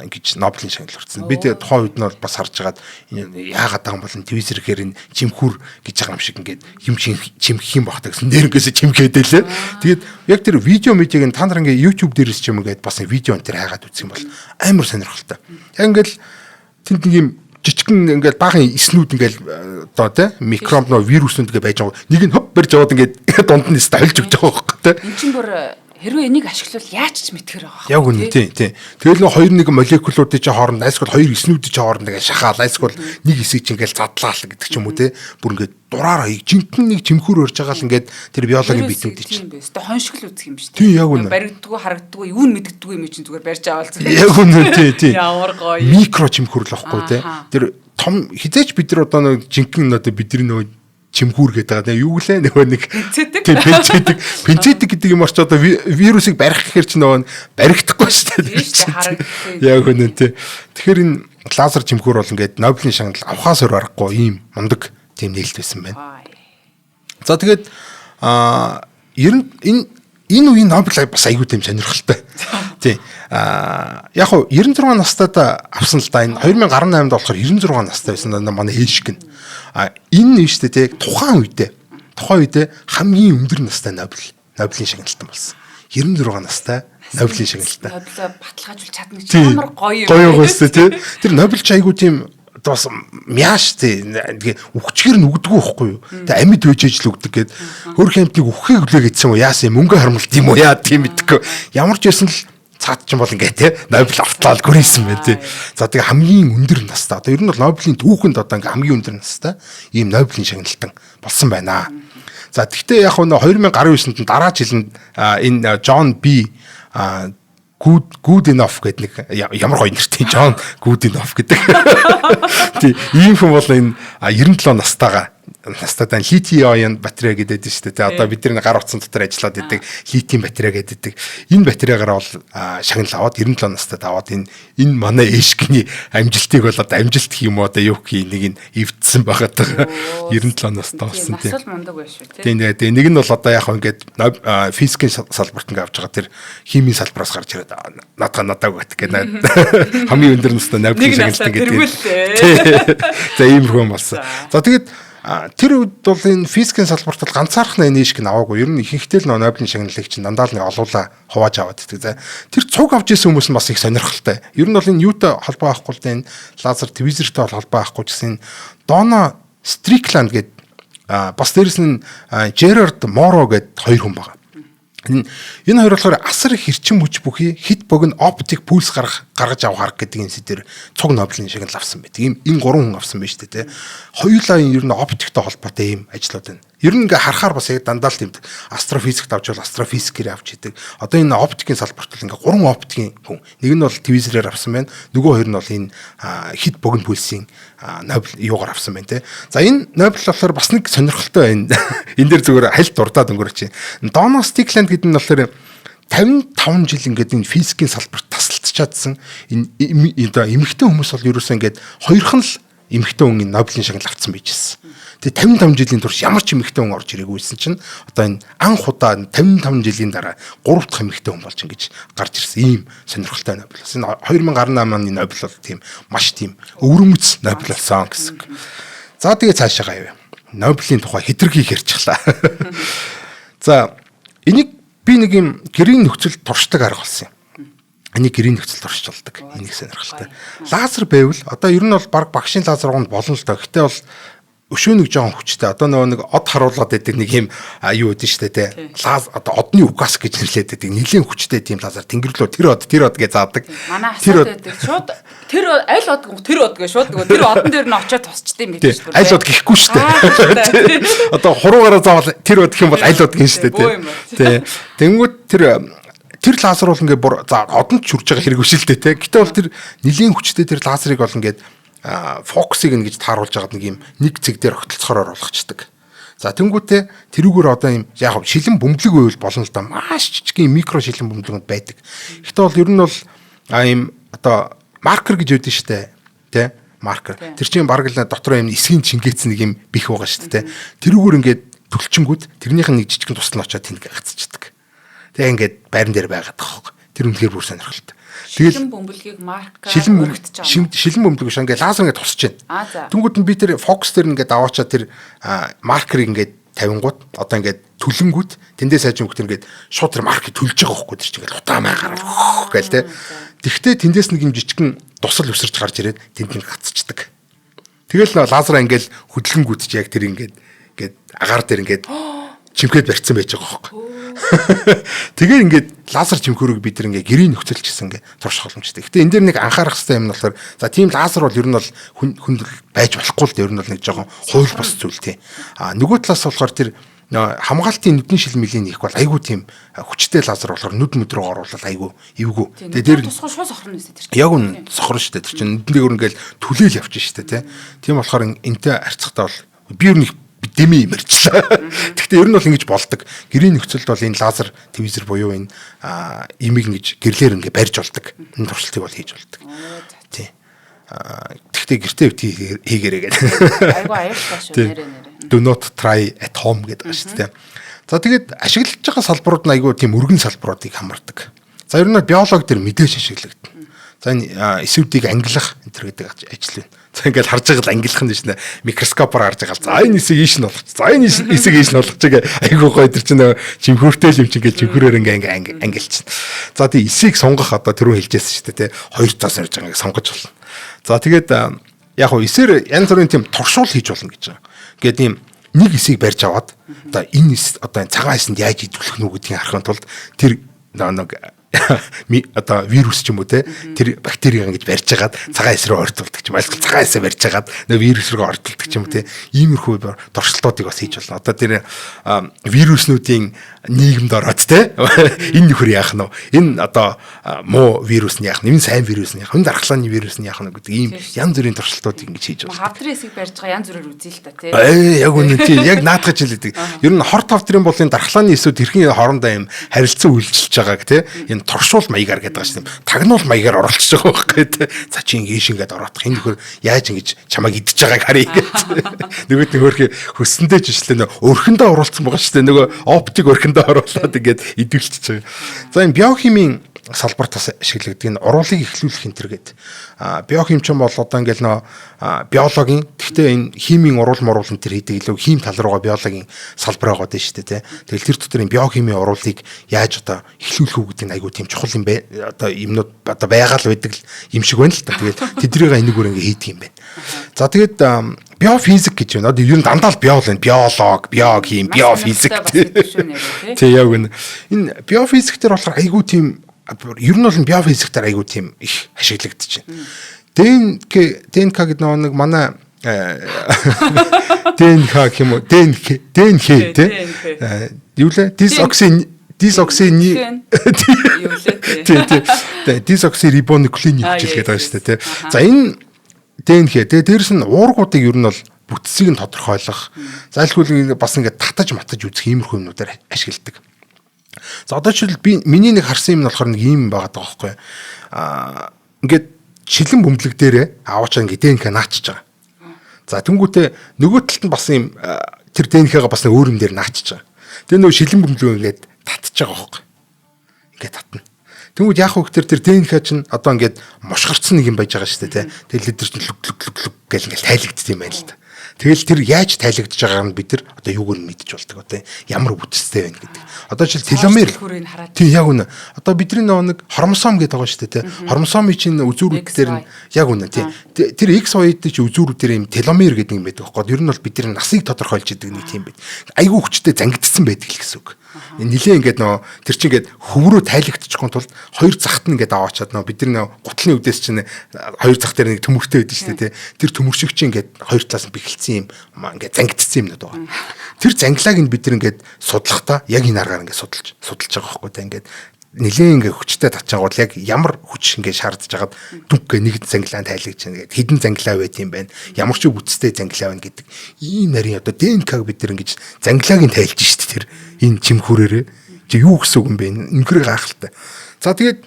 ингэж Нобелийн шагнал хүртсэн. Бид тухайн үед нь бол бас харж байгаад энэ яагаад байгаа юм бол телевизэр гэхээр энэ чимхүүр гэж байгаа юм шиг ингээд юм чимхэх юм багтаа гэсэн нэрнгээсээ чимхээд байлээ. Тэгээд яг тэр видео медиаг та нар ингээд YouTube дээрээс ч юм ингээд бас видео энэ төр хайгаад үзэх юм бол амар сонирхолтой. Яг ингээд тэнд нэг юм жижигхэн ингээд баахан эснүүд ингээд одоо тий микроб нөө вируснууд ингээд байж байгаа. Нэг нь хоп барьж аваад ингээд дунд нь стайлж өгч байгаа байхгүй тий. Энд чинь бүр хэрвээ энийг ашиглавал яаж ч мэдгэр байгаа. Яг үнэ тий. Тэгэл нөө хоёр нэг молекулуудын чинь хооронд айсгал хоёр эснүүдийн чинь хооронд ингээд шахаал айсгал нэг хэсэг чинь ингээд задлаал гэдэг ч юм уу тий. Бүр ингээд дураараа жинхэнэ нэг чимхүүр өрж байгаа л ингээд тэр биологийн битүүд чинь. Тэ хоншгол үзэх юм шүү дээ. Тий яг үнэ. Баригддаггүй харагддаггүй юу мэддэгдэггүй юм чинь зүгээр барьж аваад зүгээр. Яг үнэ тий. Ямар гоё. Микро чимхүүр л واخгүй тий. Тэр том хизээч бид нар одоо нэг жинхэнэ одоо бидний нөгөө чимхүүр гэдэг байгаа. Юу гэлээ нөгөө нэг пинцетик гэдэг юм орч одоо вирусыг барих гэхэр чинь нөгөө баригдахгүй шүү дээ. Яг үнэ тий. Тэгэхээр энэ лазер чимхүүр бол ингээд Нобелийн шагнал авахаас өөр аргагүй ийм мундаг тийм нээлт байсан байна. За тэгээд ер нь энэ үеийн Нобель бас аягүй тийм сонирхолтой. Тий. Яг хуу 96 настайд авсан л да. Энэ 2018-д болохоор 96 настай байсан манай Нэшк нь. Энэ нь шүү дээ тий тухайн үедээ хамгийн өндөр настай Нобелийн шагналтан болсон. 96 настай Нобелийн шагналтан. Нобель баталгаажуулж чадна гэж ямар гоё юм. Гоё гоостой тий. Тэр Нобель ч аягүй тийм бас мяаш тий үхчгэр нь өгдөггүй байхгүй юу. Тэгээ амьд үжиж л өгдөг гээд хөрх амтныг үхэхийг хүлээгээдсэн үү яасан юм мөнгө харамлт юм уу яа тийм мэдгүй. Ямар ч байсан л цаад ч юм бол ингээ тий Нобель автлаад гүрийсэн байна тий. За тэгээ хамгийн өндөр настай. Одоо ер нь бол Нобелийн түүхэнд одоо ингээ хамгийн өндөр настай ийм Нобелийн шагналтан болсон байна. За тэгвэл яг нь 2019-нд дараа жилд энэ John B good enough гэдэг нэг ямар гоё нэртэй John good enough гэдэг. Тий ийм хүн бол энэ 97 настайгаа настадан литий-ион батарей гэдэг шүү дээ. Одоо бидний гар утсан дотор ажиллаад идэг литий батарей гэдэг. Энэ батарейгаар бол шагнал аваад 97 настай аваад энэ манай ээшгний амжилтыг болоод амжилт гэх юм уу одоо юу гэх нэг нь эвдсэн байгаа даа. 97 настай болсон тийм. Асуул мундаг байх шүү тийм. Тийм нэг нь бол одоо яг ингээд физикийн салбарт ингээд авч байгаа тэр химийн салбараас гарч ирээд надад гэх гэдэг хамгийн өндөр настай Нобелийн шагналтай гэдэг. За ийм хүн болсон. За тэгээд тэр үед бол энэ физикийн салбарт бол ганцаархнаа энэ ишг аваагүй. Ер нь ихэнхдээ л Нобелийн шагналыг чинь дандаа л нэг олуула хувааж аваад байдаг. За тэр цуг авч исэн хүмүүс нь бас их сонирхолтой. Ер нь бол энэ юутай холбоо авахгүй л энэ лазер твизертэй холбоо авахгүй гэсэн Дона Стрикленд гэдэг бас дээрэс нь Жерард Моро гэдэг хоёр хүн байгаа. Энэ хоёр болохоор асар их эрчим хүч бүхий хит богино оптик пульс гаргаж авах гэдэг энэ сэдвэр цуг Нобелийн шагнал авсан байдаг. Энэ гурван хүн авсан байж тээ. Хоёулаа ер нь оптиктой холбоотой ийм ажлууд байна. Ер нь ингээ харахаар бас яг дандаа л тэмдэг. Астрофизикт авч бол астрофизикээр авч идэг. Одоо энэ оптикийн салбарт бол ингээ гурван оптикийн хүн. Нэг нь бол твизерээр авсан байна. Нөгөө хоёр нь бол энэ хит богино пульсийн Нобель юугаар авсан байна те. За энэ Нобель болохоор бас нэг сонирхолтой байна. Энэ дээр зүгээр хальт дурдаад өнгөрч байна. Дона Стрикленд гэдэг нь болохоор 55 жил ингээд энэ физикийн салбарт тасалдчихадсан энэ эмэгтэй хүмүүс бол ерөөсөө ингээд хоёрхан л эмэгтэй хүн энэ Нобелийн шагнал авсан байжсэн. Тэгээ 55 жилийн турш ямар ч эмэгтэй хүн орж ирээгүйсэн чинь одоо энэ анх удаа 55 жилийн дараа 3 дахь эмэгтэй хүн болж ингэж гарч ирсэн ийм сонирхолтой Нобель. Энэ 2018 оны Нобель бол тийм маш тийм өвөрмөц Нобель болсон гэсэн. За тэгээ цаашаа гаяв. Нобелийн тухай хэтэрхий ярьчихлаа. За энийг би нэг юм гэрийн нөхцөл туршдаг арга болсон юм. Энийг гэрийн нөхцөл туршилдаг. Энийг сонирхолтой. Лазер байвал одоо ер нь бол баг багшийн лазер гонд болно л доо. Гэтэ бол өшөө нэг жоохон хүчтэй. Одоо нэг од харуулаад байдаг нэг юм юу гэдэг шүү дээ те. Лазер одоо одны угас гэж нэрлээд байдаг. Нилийн хүчтэй тийм лазер тэнгэрлөө тэр од гэж заадаг. Манай асууд байдаг. Шууд тэр аль од тэр од гэж шууд тэр одон дээр нь очиод тусчдаг юм гэж шүү дээ. Аль од гэхгүй шүү дээ. Одоо хуруугаараа заавал тэр од гэх юм бол аль од гин шүү дээ те. Тэнгүүд тэр лазер бол ингээд за одонд чүрж байгаа хэрэг биш л дээ те. Гэтэ бол тэр нилийн хүчтэй тэр лазерыг бол ингээд фокусыг ингэж тааруулж байгаад нэг юм нэг зэг дээр огтлцохоор болгочдөг. За тэнгуүтээ тэрүүгээр одоо юм яг шилэн бөмбөлөг байвал болно л да. Маш жижигхэн микро шилэн бөмбөлөг байдаг. Гэхдээ бол ер нь бол юм одоо маркер гэж үүдэн штэ тий маркер. Тэр чинь бараг л дотор юм эсгийн чингээц нэг юм бих байгаа штэ тий. Тэрүүгээр ингээд төлчөнгүүд тэрнийх нь нэг жижигхэн тусал очоод тэнд гацчихдаг. Тэгээ ингээд байран дээр байгаад байгаа. Тэр үнэхээр бүр сонирхолтой. Шилэн бөмбөлгийг маркаар шилэн бөмбөлөг шиг ингээд лазер ингээд тусч байна. Тэнгүүд нь би тэр фокус дээр ингээд аваачаа тэр маркерыг ингээд тавингууд одоо ингээд түлэнгүүд тэндээс хажуу хөх тэр ингээд шууд тэр маркийг төлж байгаа хөөхгүй тэр чинь ингээд утаамай гараад гээл те. Тэгвэл тэндээс нэг юм жижигхэн тусал өсөрч гарч ирээд тэнд нь гацчихдаг. Тэгэл лазераа ингээд хөдөлгөнгүүд чи яг тэр ингээд агаар дээр ингээд чимхээд барьцсан байж байгаа хөөхгүй. Тэгээ ингээд лазер чимхүүрийг бид нар ингээ гэрийн нөхцөлч гэсэн ингээ турших боломжтой. Гэтэ энэ дээр нэг анхаарах хэрэгтэй юм нь болохоор за тийм лазер бол ер нь бол хүнд байж болохгүй л дээ. Ер нь бол нэг жоохон хууль бос зүйл тий. Нөгөө талаас болохоор тэр хамгаалтын нүдний шилмэлийн их бол айгүй тийм хүчтэй лазер болохоор нүд рүү оруулаад айгүй эвгүй. Тэгээ дээр тусгал шууд сохорно гэсэн тэр чинь. Яг үн сохорно шүү дээ. Тэр чинь нүдэн дээр ингээл түлээл явчих шүү дээ тий. Тийм болохоор энтэй харьцахтаа бол би ер нь дэмий мэрчлээ. Гэхдээ ер нь бол ингэж болдог. Гэрийн нөхцөлд бол энэ лазер твизер буюу энэ имийг ингэж гэрлэр ингэ барьж болдог. Энэ туршилтыг бол хийж болдог. Тий. Гэхдээ гэртээ хийгээрэй гэдэг. Айгу аюултай шүү нэрээ. Do not try at home гэдэг ба шүү дээ. За тэгээд ашиглаж байгаа салбарууд нь айгу тийм өргөн салбаруудыг хамардаг. За ер нь биологи дээр мэдээж ашиглагдана. За энэ эсүүдийг ангилах энэ төр гэдэг ажил байна. За ингээл харж байгаа л ангилах нь шнэ микроскопоор харж байгаа. За энэ эсийг ийш нь болгоч. За энэ эсийг ийш нь болгоч гээ. Айгуу гоё тэр чинь чимхүүртэй л юм чинь ингээл чимхүүрээр ингээ ангилчихна. За тий эсийг сонгох одоо тэрөө хэлжсэн шүү дээ тий. Хоёр цаас ярьж байгааг сонгож болно. За тэгээд яг хөө эсээр янз бүрийн тийм туршуул хийж болно гэж байгаа. Ингээд ийм нэг эсийг барьж аваад одоо энэ эс одоо цагаан эсэнд яаж идэвхлэх нүг гэдгийг харахын тулд тэр нэг одоо вирус ч юм уу те тэр бактерийг ингэж барьж хагаад цагаан эс рүү ордуулдаг ч юм айлтгал цагаан эсээ барьж хагаад нөгөө вирус рүү ордуулдаг ч юм уу те иймэрхүү доршилтуудыг бас хийж болно. Одоо тэр вируснуудын нийгэмд ороод те энэ нөхөр яах нь энэ одоо муу вирус нь яах нь энэ сайн вирус нь яах энэ дархлааны вирус нь яах нь гэдэг ийм янз бүрийн доршилтуудыг ингэж хийж болно. Хавдрын эсийг барьж байгаа янз бүрээр үзье л та тий. Яг үнэн тий яг наадах жилдэг. Ер нь хор тавдрын бол энэ дархлааны эсүүд хэрхэн хоорондоо юм харилцан үйлчилж байгааг те энэ туршуул маягаар гэдэг байгаа шүү дээ. Тагнуул маягаар оруулж байгаа байхгүй те. За чи ингэж ингээд ороодох энэ нөхөр яаж ингэж чамайг идэж байгааг харъя гэж. Нөгөөд нөхөрхий хөссөндөө жишлээ нөө өрхөндөө оруулсан байгаа шүү дээ. Нөгөө оптик өрхөндөө оруулаад ингээд идүүлчихэж байгаа. За энэ биохимийн салбарт бас ашигладаг энэ уруулыг эхлүүлэх энэ төр гэдэг. Биохимчин бол одоо ингээл нөө биологийн гэхдээ энэ химийн урул муруул энэ төр хийдэг илүү хим тал руугаа биологийн салбар байгаа дээ шүү дээ. Тэгэл тэр дотор энэ биохимийн уруулыг яаж одоо эхлүүлэх үү гэдэг нь айгүй тийм чухал юм бэ. Одоо юмнууд одоо байгаа л байдаг юм шиг байна л та. Тэгээд тэднийг энийг өөр ингээ хийдэг юм байна. За тэгээд биофизик гэж байна. Одоо ер нь дандаа л биолог, биохим, биофизик тий яг энэ биофизик дээр болохоор айгүй тийм ер нь бол биофизиктээр айгүй тийм их ашиглагдаж байна. ДНК гэдэг нэг манай ДНК юм уу? ДНХ тий. Юу лээ? дисоксирибонуклеин хичээл гэдэг байгаа шүү дээ тий. За энэ ДНХ дээрс нь уургуудыг ер нь бол бүтцийг нь тодорхойлох. Зайлшгүй бас ингээд татаж матаж үзэх иймэрхүү юмнуудаар ашигладаг. За одоо жишээл би миний нэг харсан юм нь болохоор нэг юм байгаа даахгүй. Ингээд шилэн бөмбөлөг дээрээ аваачаа ингээд ДНК наачиж байгаа. За тэнгуүтээ нөгөө талд нь бас юм тэр ДНК-га бас нэг өөр юм дээр наачиж байгаа. Тэгээ нөгөө шилэн бөмбөлөг ингээд татчих байгаа байхгүй. Ингээд татна. Тэнгүүд яах вэ гэхээр тэр ДНК чинь одоо ингээд мушгарцсан нэг юм байж байгаа шүү дээ тий. Тэгэл лидер чинь лүг гэл ингээд тайлагддаг юм байна л да. Тэгэл тэр яаж тайлагдж байгааг нь бид нар одоо юугаар мэдж болдог одоо ямар бүтцтэй байна гэдэг. Одоо жишээл теломер тийм яг үнэ. Одоо бидний нэг хромосом гэдэг байгаа шүү дээ тий. Хромосомын чинь үзүүрүүд дээр нь яг үнэ тий. Тэр X оёд чинь үзүүрүүд дээр юм теломер гэдэг юм байдаг байхгүй. Ер нь бол бидний насыг тодорхойлж идэг нэг тийм байд. Айгүй хүчтэй зангидсан байдаг л гэсэн үг. Нилээ ингээд тэр чинь ингээд хөврөө тайлагдчихгүй тулд хоёр захт нь ингээд аваачаад бидний гутлын үдээс чинь хоёр зах дээр нэг төмөртэй байдаг шүү дээ тий. Тэр төмөршиг чинь ингээд хоёр талаас нь бэхэлсэн юм ингээд зангидсан юмнууд байгаа. Тэр зангилааг нь бид нар ингээд судлахдаа яг энэ аргаар ингээд судалж байгаа байхгүй тий. Ингээд нилээ ингээ хүчтэй татчаагууд яг ямар хүч ингээ шаардж хагаад дүнгээ нэг зангилаан тайлгаж байна гэдэг хідэн зангилаа байт юм байна. Ямар ч бүтцтэй зангилаа байна гэдэг. Ийм нарийн одоо ДНК-г бид нар ингэж зангилааг нь тайлж шít тэр энэ чимхүүрээрээ чи юу гэсэн үг юм бэ? Үнэхээр гайхалтай. За тэгээд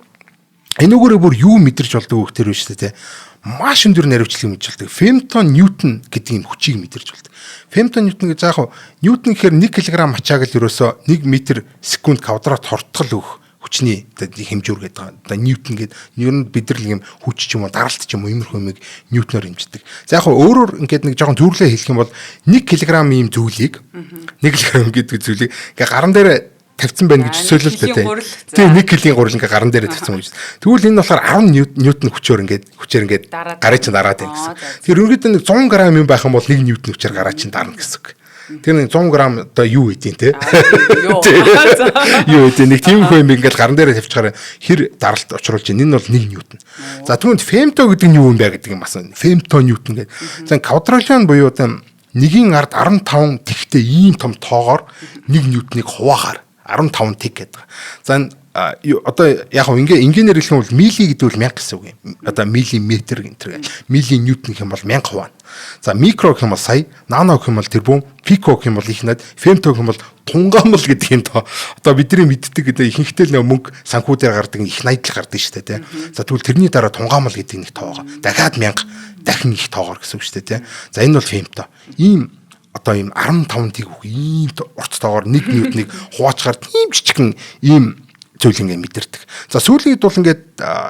энүүгээрээ бүр юу мэдэрч болдог вэ гэхээр шүү дээ. Маш өндөр наривчлыг мэдж болдог. Фемтон Ньютон гэдэг юм хүчийг мэдэрч болдог. Фемтон Ньютон гэж яг Ньютон гэхээр 1 кг ачааг л ерөөсө 1 м/сек квадрат хортгол өгөх хүчний хэмжүүр гэдэг. Одоо Ньютон гэдэг ер нь бид нар нэг юм хүч ч юм уу даралт ч юм уу иймэрхүү юмыг Ньютоноор хэмждэг. За яг өөрөөр ингээд нэг жоохон зөвлөө хэлэх юм бол 1 кг ийм зүйлийг 1 кг гэдэг зүйлийг ингээ гаран дээр тавьсан байна гэж төсөөлөлтэй тийм 1 кг-ийн гурил ингээ гаран дээр тавьсан гэж. Тэгвэл энэ болохоор 10 ньютон хүчээр ингээд гараа чинь дараад байна гэсэн. Тэгэхээр ерөнхийдөө нэг 100 г юм байх юм бол 1 ньютон хүчээр гараа чинь дарна гэсэн үг. Тэр нэг 100 г одоо юу хийдیں те. Юу хийдیں нэг тийм хөө юм ингээд гаран дээр тавьчихаар хэр даралт очруулж байна. Энэ бол 1 ньютон. За тэгвэл фемто гэдэг нь юу юм бэ гэдэг юм бас фемто ньютон гэдэг. За квадратын буюу одоо 1-ийн ард 15 тэгтээ ийм том тоогоор 1 ньютоныг хуваахаар 15 тэг гэдэг. За одоо яг ингээр хэлэх юм бол мили гэдэг бол 1000 гэсэн үг юм. Одоо миллиметр гэнтэр. Милли ньютон гэх юм бол 1000 хуваа. За микро гэх юм бол сая, нано гэх юм бол тэрбум, пико гэх юм бол их над, фемто гэх юм бол тунгаамл гэдэг юм тоо. Одоо бидний мэддэг гэдэг ихэнхдээ нэг мөнгө санхүү дээр гардаг их найдал гардаг шүү дээ тий. За тэгвэл тэрний дараа тунгаамл гэдэг нэг тоо байгаа. Дахиад 1000 дахин их тоогоор гэсэн үг шүү дээ тий. За энэ бол фемто. Ийм одоо ийм 15 тэг үг ийм урт тоогоор 1 ньютоныг хуваачгаар тийм жижигхэн ийм зүйл ингээ мэдэрдэг. За сүүлийн хэд бол ингээд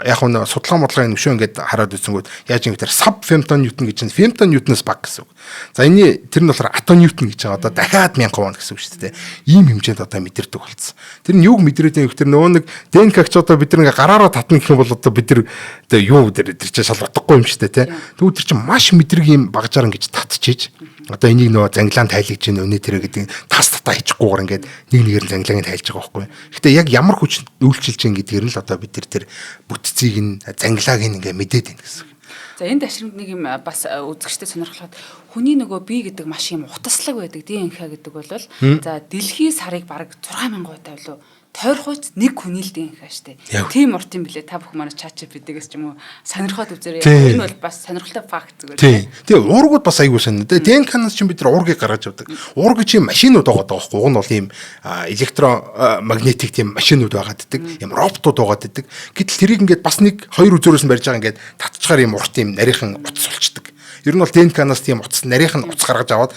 яг нь судалгаа модлогын нөхшөө ингээд хараад үзсэнгүүд яаж юм гэхээр саб фемтон ньютон гэж нь фемтон ньютоноос баг гэсэн үг. За энэ тэр нь болохоор атом ньютон гэж байгаа. Одоо дахиад 1000 вон гэсэн үг шүү дээ. Ийм хэмжээнд одоо мэдэрдэг болсон. Тэр нь юуг мэдрээд байх гэхээр нөгөө нэг ДНК-ч одоо бид нэг гараараа татна гэх юм бол одоо бид нар одоо юу дээр чинь шал утгагүй юм шүү дээ тий. Тэгвэл тэр чинь маш мэдрэг ийм багажаар ингэж татчихж Одоо энийг нөгөө зангилаан тайлгаж ийн өнөө тэрэ гэдэг тас татаа хийчихгүйгээр ингээд нэг нэгээр нь зангилааг нь тайлж байгаа байхгүй. Гэхдээ яг ямар хүч үйлчилж ийн гэдгээр нь л одоо бид тэр бүтцийг нь зангилааг нь ингээд мэдээд байна гэсэн. За энэ ташрамд нэг юм бас үзэгчтэй сонирхолтой хүний нөгөө бие гэдэг маш юм утаслаг байдаг ДНХ гэдэг бол за дэлхийн сарыг бараг 6000 удаа болов тойрхойц нэг хүний л ДНХ штэ. Тийм урт юм билээ та бүх манай ChatGPT-гээс ч юм уу сонирхоод үзээрэй. Энэ бол бас сонирхолтой факт зүгээр. Тэгээ уургууд бас аягүй сонир. ДНХ-наас чинь бид нар уургийг гаргаж авдаг. Уург чинь машинууд байгаа даахгүй. Уг нь бол ийм электромагнетик тийм машинууд байгаад ддэг. Ийм роботууд байгаад ддэг. Гэтэл тэрийг ингээд бас нэг хоёр үзүүрээс нь барьж байгаа ингээд татчгаар ийм урт ийм нарийнхан утас сулчдаг. Ер нь бол ДНХ-наас тийм утас нарийнхан утас гаргаж аваад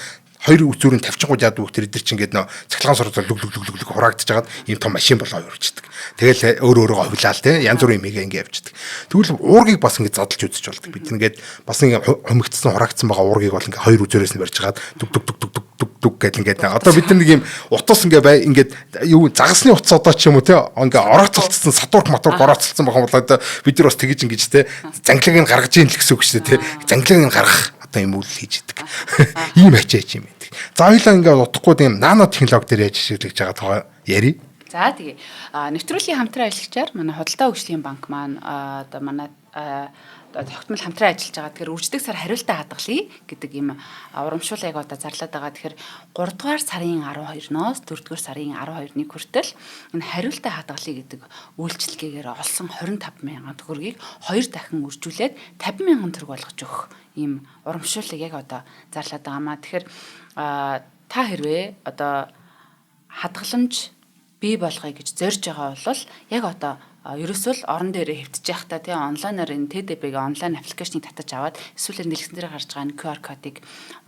хоёр үзүүрийн тавьчихгүй яадаг тэр эдэр чинь ингээд нөө цахилгаан суртал лүг хураагдаж хагаад ийм том машин болоо өрчдөг. Тэгэл өөрөөгөө хувлаал те янз бүрийн юмыг ингээд явчихдаг. Тэгвэл уургийг бас ингээд задлж үзэж болдог. Бид ингээд бас ингээд хумигдсан хураагдсан байгаа уургийг бол ингээд хоёр үзүүрээс нь барьж хагаад дүг гэдэг ингээд одоо бид нар нэг ийм утас ингээд юу загасны утас одоо ч юм уу те ингээд орооцолцсон сатурк матурк орооцолцсон байгаа бол одоо бид нар бас тэгэж ингэж те зангилааг нь гаргаж ийн л гэсэн үг шүү дээ те зангилааг нь гаргах одоо юм үйл хийж идэг. Ийм ачаач юм. За хоёлаа ингээд удахгүй тийм нано технологи дээр яаж ашиглаж байгаа яри. За тэгээ нэвтрүүлгийн хамтран ажиллагчаар манай Худалдаа хөгжлийн банк маань одоо манай тогтмол хамтран ажиллаж байгаа. Тэгэхээр үрждэг сар хариултаа хадгалъя гэдэг ийм урамшуулгыг одоо зарлаад байгаа. Тэгэхээр 3 дугаар сарын 12-ноос 4 дугаар сарын 12-ны хүртэл энэ хариултаа хадгалъя гэдэг үйлчилгээгээр олсон 25,000 төгрөгийг 2 дахин үржүүлээд 50,000 төгрөг болгож өгөх ийм урамшууллыг яг одоо зарлаад байгаамаа. Тэгэхээр та хэрвээ одоо хадгаламж бий болгоё гэж зорж байгаа бол яг одоо ерөөсөө л орон дээрээ хэвтэж явахдаа тий онлайнаар энэ ТДБ-гийн онлайн аппликейшнийг татаж аваад эсвэл нэлгсэн дээр гарч байгаа энэ QR кодыг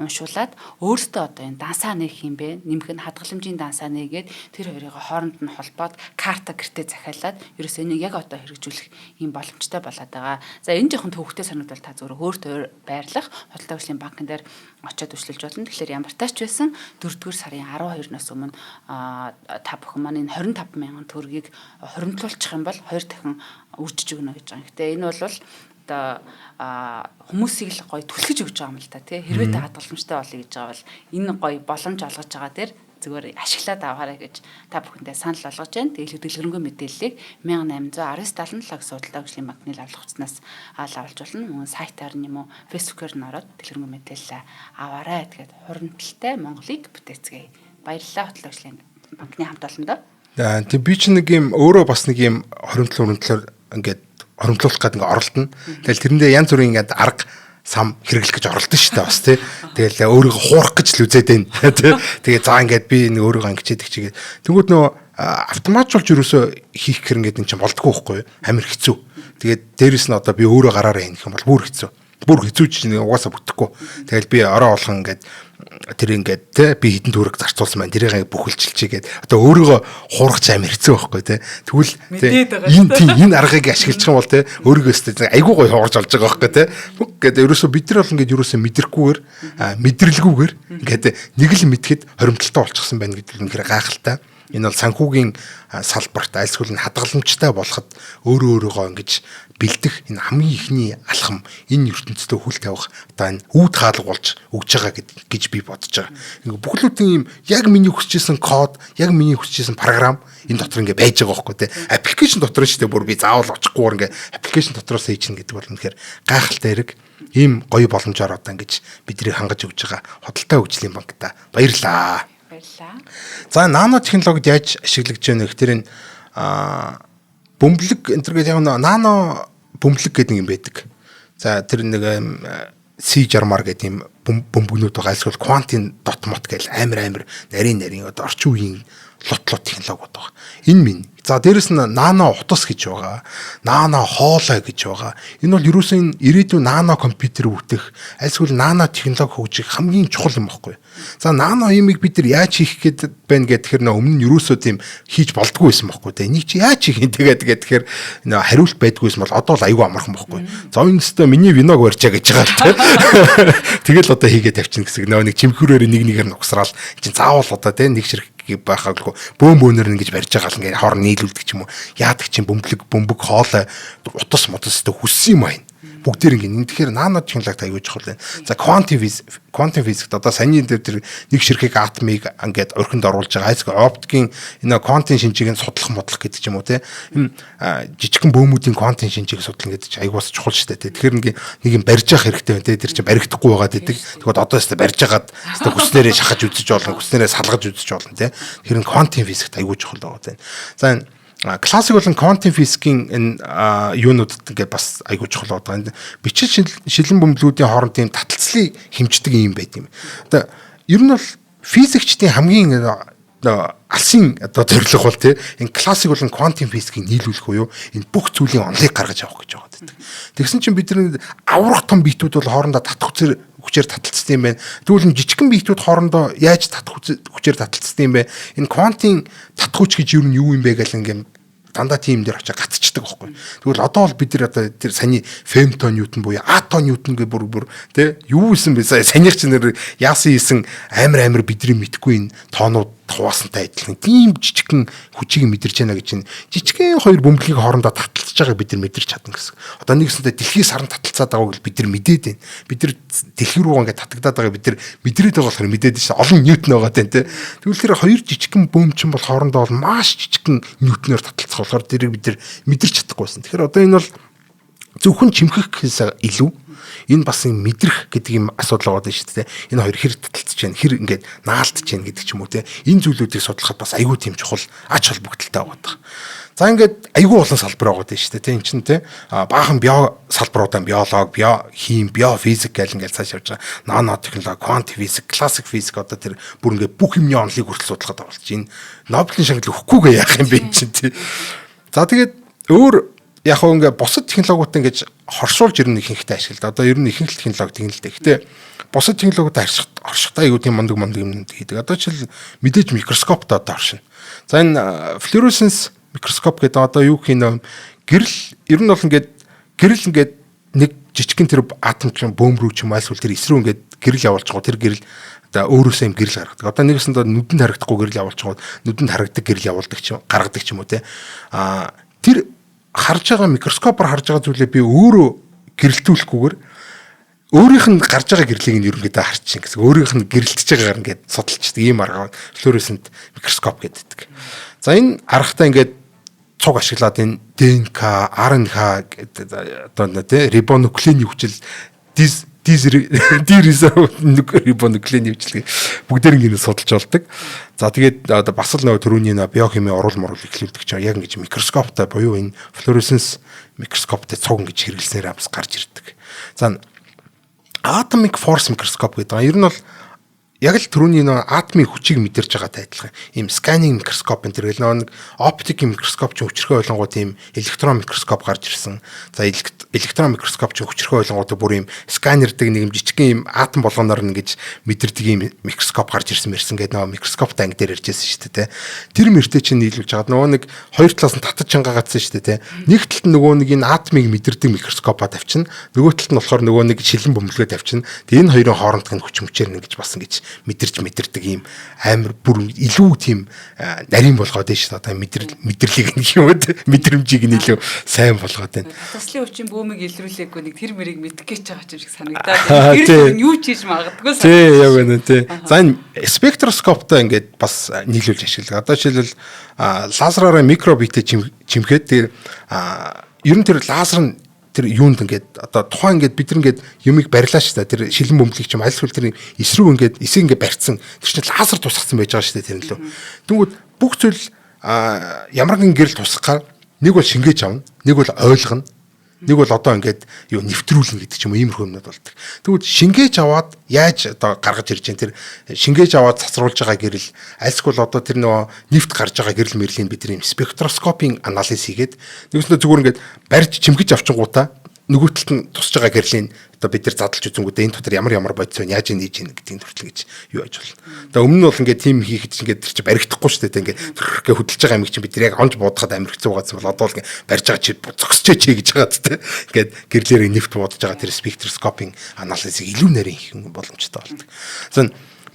уншуулад өөртөө одоо энэ дансаа нээх юм бэ нэмэх нь хадгаламжийн дансаа нээгээд тэр хоёрыг хооронд нь холбоод карта гэртээ захиалаад ерөөсөө энийг яг одоо хэрэгжүүлэх юм боломжтой болоод байгаа. За энэ жоохон төвөгтэй санагдвал та зөвхөн өөртөө байрлах Худалдаа хөгжлийн банкн дээр очиод үйлчилж болно. Тэгэхээр ямар тач байсан 4-р сарын 12-ноос өмнө та бүхэн маань энэ 25,000 төгрөгийг хуримтлуулчих юм бол 2 дахин үржиж өгнө гэж байгаа. Гэтэ энэ бол одоо хүмүүсийг л гоё түлхэж өгч байгаа юм л та тий. Хэрвээ та хадгаламжтай болъё гэж байгаа бол энэ гоё боломж олгож байгаа дээр зүгээр ашиглаад аваарай гэж та бүхэндээ санал болгож байна. Тэгээд хөдөлгөөнгүй мэдээллийг 1819 гэсэн Худалдаа хөгжлийн банкны лавлах хуцнаас авалж болно. Мөн сайтаар нь юм уу фэйсбүүкээр нь ороод хөдөлгөөнгүй мэдээлэл аваарай. Тэгээд хуримтлалтай Монголыг бүтээцгээе. Баярлалаа Худалдаа хөгжлийн банкны хамт олондоо. Тэг би ч нэг юм өөрөө бас нэг юм хоримтлоор ингээд хоримтлуулах гэдэг ингээд оролдоно. Тэгэл тэрэндээ янз бүрийн ингээд арга сам хэрэглэх гэж оролдсон шүү дээ бас тий. Тэгэл өөрийгөө хуурах гэж л үзээд байна тий. Тэгээ за ингээд би нэг өөрийгөө ангичээд чигээд тэгвэл нөө автоматжуулж юусоо хийх гэр ингээд эн чинь болдгоо байхгүй амир хэцүү. Тэгээд дээрэс нь одоо би өөрөө гараараа хийнэх юм бол бүр хэцүү. Бүр хэцүү чинь угаасаа бүтэхгүй. Тэгэл би ороо олхон ингээд тэр ингээд те би хитэн төрөг зарцуулсан байна. Тэрийг бүхэлжилчигээд одоо өөрийгөө хуурах амир хэцүү байхгүй те. Тэгвэл энэ аргыг ашиглаж байгаа юм бол те өөрийгөө өстэй айгуу гоё хуурж олж байгаа байхгүй те. Ингээд ерөөсөө бид нар бол ингээд ерөөсөө мэдрэхгүйгээр мэдрэлгүйгээр ингээд нэг л мэдхэд хоримтлалтай болчихсон байна гэдэг нь үнэхээр гайхалтай. Энэ бол санхүүгийн салбарт айлсгүүл нь хадгаламжтай болоход өөрөөгөө ингэж бэлдэх энэ хамгийн ихний алхам энэ ертөнцийн хүл тавих одоо энэ үүд хаалга болж өгж байгаа гэж би бодож байгаа. Ингээ бүхлүүдийн юм яг миний хүсчихсэн код, яг миний хүсчихсэн програм энэ дотор ингээ байж байгаа байхгүй тий. Аппликейшн дотор нь шүү дээ бүр би заавал очихгүйгээр ингээ аппликейшн дотроос хийчихнэ гэдэг бол үнэхээр гайхалтай хэрэг. Ийм гоё боломжоор одоо ингэж биднийг хангаж өгж байгаа Худалдаа хөгжлийн банкта баярлалаа. За нано технологид яаж ашиглаж байна вэ гэхээр энэ бөмбөлөг энэ гэдэг яг нано бөмбөлөг гэдэг юм байдаг. За тэр нэг C60 гэдэг юм бөмбөгнүүд байгаа. Эсвэл квантын дот мот гэл амир нарийн одоо орчин үеийн лот технологиуд байгаа. Энэ минь. За дээрэс нь нано утас гэж байгаа. Нано хоолой гэж байгаа. Энэ бол ерөөсөө энэ ирээдүйн нано компьютер үүтэх, альсгүй нано технологи хөгжих хамгийн чухал юм баггүй. За нано юмыг бид нар яаж хийх гээд байна гэхээр өмнө нь ерөөсөө тийм хийж болдгоо байсан баггүй. Энийг чи яаж хийх юм тэгэхээр хариулт байдгүйсэн бол одоо л аюу амархан баггүй. За энэ өстө миний виног барьчаа гэж байгаа л тэгэл одоо хийгээд тавьчихна гэсэн. Нэг чимхүүрээр нэгээр нугсраал чи заавал одоо нэг ширхэг байхаагүй бөөмбөөнөр ингэж барьж байгаа л ингээд хоорн нийлүүлдэг ч юм уу яадаг чинь бөмбөг хоолой утас мотостой хүссэн юм байна. бүгдээр ингэ. Тэгэхээр нано технологи аягүй чухал байна. За quantum physics одоо саний дээр тэр нэг ширхэг атомыг ингээд орхинд оруулж байгаа. Айсгүй оптикийн энэ квантын шинжийг нь судлах модлох гэдэг ч юм уу те. Энэ жижигхэн бөөмүүдийн квантын шинжийг судлах гэдэг чинь аягүй бас чухал шүү дээ. Тэгэхээр нэг юм барьж явах хэрэгтэй байна те. Тэр чинь баригдахгүй байгаад идэг. Тэгвэл одоо өстө барьж ягаад өстө хүснээрээ шахаж үзэж болно, хүснээрээ салгаж үзэж болно те. Тэгэхээр quantum physics аягүй чухал байгаа. За классик болон quantum physics-ийн энэ юунуудад ингээд бас айгүй чухал байгаа. Бичил шилэн бөмбөлгүүдийн хооронд тийм таталцлыг хэмждэг юм байт юм. Одоо ер нь бол физикчдийн хамгийн алсын одоо зорилго бол тийм энэ классик болон quantum physics-ийг нийлүүлэх буюу энэ бүх зүйлийн онолыг гаргаж авах гэж байгаа. Тэгсэн чинь бид нар аврах том биетүүд бол хоорондоо татах хүчээр таталцсан юм байна. Тэгвэл жижигхэн биетүүд хоорондоо яаж татах хүчээр таталцсан юм бэ? Энэ квантын татах хүч гэж юу юм бэ гэл ингээм дандаа тийм дээр очиж гацчихдаг байхгүй. Тэгвэл одоо бол бид нар одоо тэр саний фемтон ньютон буюу атон ньютон гэ бүр тэ юу исэн бэ? Санийх чинь нэр яасан исэн амар бидний мэдхгүй энэ тоонууд хуваасантай адилхан тийм жижигхэн хүчийг мэдэрч яана гэж чинь жижигхэн хоёр бөмбөлгийн хоорондоо таталцж байгааг бид нар мэдэрч чадна гэсэн. Одоо нэгсэндээ дэлхий саран таталцаад байгааг л бид нар мэдээд байна. Бид нар дэлхий рүү ингээд татагдаад байгааг бид нар мэдрээд байгаа болохоор мэдээд шээ. Олон ньютон байгаа тань тэ. Тэгвэл тэр хоёр жижигхэн бөмб чинь бол хоорондоо бол маш жижигхэн ньютоноор таталцах болохоор тэрийг бид нар мэдэрч чадахгүйсэн. Тэгэхээр одоо энэ бол зөвхөн чимхэх гэхээс илүү энэ бас юм мэдрэх гэдэг юм асуудал байгаа шүү дээ. Энэ хоёр хэр таталцж байна, хэр ингээд наалтж байна гэдэг ч юм уу те. Энэ зүйлүүдийг судлахад бас айгүй тийм чухал ач холбогдолтой байгаа. За ингээд айгүй олон салбар байгаа шүү дээ. Тэ эн чинь те баахан био салбаруудаа биологи, биохим, биофизик гэл ингээд цааш явж байгаа. Нано технологи, quantum physics, classic physics одоо тэр бүр ингээд бүх юмны онолыг хүртэл судлахад байгаа болж байна. Нобелийн шагнал өгөхгүйгээ яах юм бэ чинь те. За тэгээд өөр яг хөө ингээ бусад технологиудаа ингэж хоршуулж ирнэ ихэнхдээ ашигладаг. Одоо ер нь ихэнх технологи тийм л дээ. Гэтэ бусад технологиудаа оршихтаа аюу тийм мондөг юм хийдэг. Одоо жишээл мэдээж микроскоптоо одоо оршино. За энэ флюоресенс микроскоп гэдэг одоо юу гэх юм гэрэл ер нь бол ингээд гэрэл ингээд нэг жижигхэн тэр атом ч юм бөөм рүү ч юм айлсвал тэр эсрүү ингээд гэрэл явуулж байгаа. Тэр гэрэл одоо өөрөөсөө юм гэрэл гаргадаг. Одоо нэгэсэнд нүдэнд харагдахгүй гэрэл явуулж байгаа. Нүдэнд харагддаг гэрэл явуулдаг ч юм гаргадаг ч юм уу те. Тэр харж байгаа микроскопоор харж байгаа зүйлээ би өөрөө гэрэлтүүлэхгүйгээр өөрийнх нь гарч байгаа гэрлийг нь ерөнхийдөө харчин гэсэн. Өөрийнх нь гэрэлтэж байгаагаар ингээд судалчдаг ийм арга флуоресцент микроскоп гэдэг. За энэ аргатай ингээд цуг ашиглаад энэ ДНК, РНК гэдэг одоо тэ рибонуклеиний хүчил рибонуклеиний хүчил бүгдээр ингээд судалж болдог. За тэгээд одоо бас л нөгөө төрөний биохими орол морол ихлүүлдэг чинь яг ингэж микроскоптой буюу энэ флуоресценс микроскоптой цуг ингэж хэрэглэснээр бас гарч ирдэг. За atomic force microscope гэдэг. Ер нь бол яг л түрүүний нэг атомын хүчийг мэдэрч байгаатай адилхан. Ийм scanning microscope энэ төрөл нэг оптик микроскоп ч өчрхөө ойлгонгууд ийм электрон микроскоп гарч ирсэн. За электрон микроскоп ч өчрхөө ойлгонгууд бүр ийм сканердэг нэг юм жижигхэн ийм атом болгоноор нэгж мэдэрдэг ийм микроскоп гарч ирсэн гэдэг нэг микроскоптой анги дээр ярьжсэн шүү дээ. Тэр мөртөө чинь нийлүүлж байгаа. Нөгөө нэг хоёр талаас нь татаж чангагаадсан шүү дээ. Нэг талд нь нөгөө нэг энэ атомыг мэдэрдэг микроскопоо тавьчихна. Нөгөө талд нь болохоор нөгөө нэг шилэн бөмбөлгөө тавьчихна. Тэгээ энэ хоёрын хоорондох нь хүч мөчээр нэгж бас ингэж мэдэрдэг ийм амар бүр илүү тийм нарийн болгоод байна шүү дээ. Одоо мэдэрлийг нэг юм уу мэдрэмжийг нь илүү сайн болгоод байна. Таслын хүчин бөөмийг илрүүлээгүй нэг тэр мэрийг мэдэх гэж байгаа юм шиг санагдаад. Тэр юу ч хийж магадгүй санагдаж. Тий, яг үнэ тий. За энэ спектроскоптой ингээд бас нийлүүлж ашигладаг. Одоо жишээлбэл лазераараа микробитээ чимхээд тэр ер нь тэр лазер нь тэр юунд ингээд одоо тухайн ингээд бид нар ингээд юмыг барьлаа шүү дээ. Тэр шилэн бөмбөлийг чим альсвал тэр эсрүү ингээд эсийг ингээд барьцсан. Тэр чинь лазер тусгацсан байж байгаа шүү дээ тэр нь лөө. Тэнгүүд бүх зүйл ямар нэгэн гэрэл тусгахаар нэг бол шингээж авна, нэг бол ойлгоно, нэг бол одоо ингээд юу нэвтрүүлнэ гэдэг ч юм уу иймэрхүү юмнууд болдог. Тэгвэл шингээж аваад яаж одоо гаргаж ирж дээ тэр шингээж аваад цацруулж байгаа гэрэл альсгүй одоо тэр нөгөө нефт гарч байгаа гэрэл мэрлийг бид тэр юм спектроскопийн анализ хийгээд нэгснээ зүгээр ингээд барьж чимгэж авчингуудаа нөгөө талд нь тусж байгаа гэрлийн одоо бид нар задлж үзэнгүүтээ энэ дотор ямар бодис вэ яаж нээж ийн гэдгийг төрөл гэж юу аж болно. Одоо өмнө нь бол ингээд тим хийхэд ингээд тэр чинь баригдахгүй шүү дээ ингээд гэх хөдөлж байгаа юм чинь бид нар яг онж буудахад амир хэцүү байгаадсан бол одоо л барьж байгаа чи зогсчээ чи гэж байгаа тэ ингээд гэрлэрээ нефт буудаж байгаа тэр спектроскопийн анализыг илүү нарийн хийх боломжтой болдог. За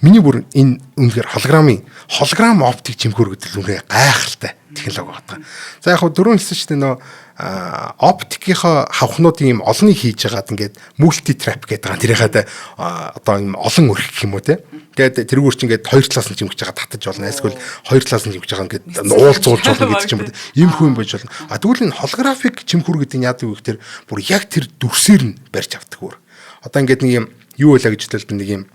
миний бүр энэ үнэхээр холограм оптик жимхүүр гэдэг л үнэхээр гайхалтай технологи байна. За яг хөө дөрөв хэлсэн шүү дээ нөө оптикийнхаа хавхнуудын юм олныг хийж яагаад ингээд мульти трап гэдэг байгаа. Тэрийнхээ одоо юм олон өрх гэх юм уу те. Тэгээд тэрүүгээр чи ингээд хоёр талаас нь жимгэж байгаа татаж болно. Эсвэл хоёр талаас нь жимгэж байгаа ингээд уулзуулж болно гэдэг ч юм уу. Ийм хүн байж болно. А тэгвэл энэ холографик жимхүүр гэдэг нь яадаг вэ гэхээр бүр яг тэр дүрсээр нь барьж авдаг өөр. Одоо ингээд нэг юм юу байлаа гэж хэлдэг нэг юм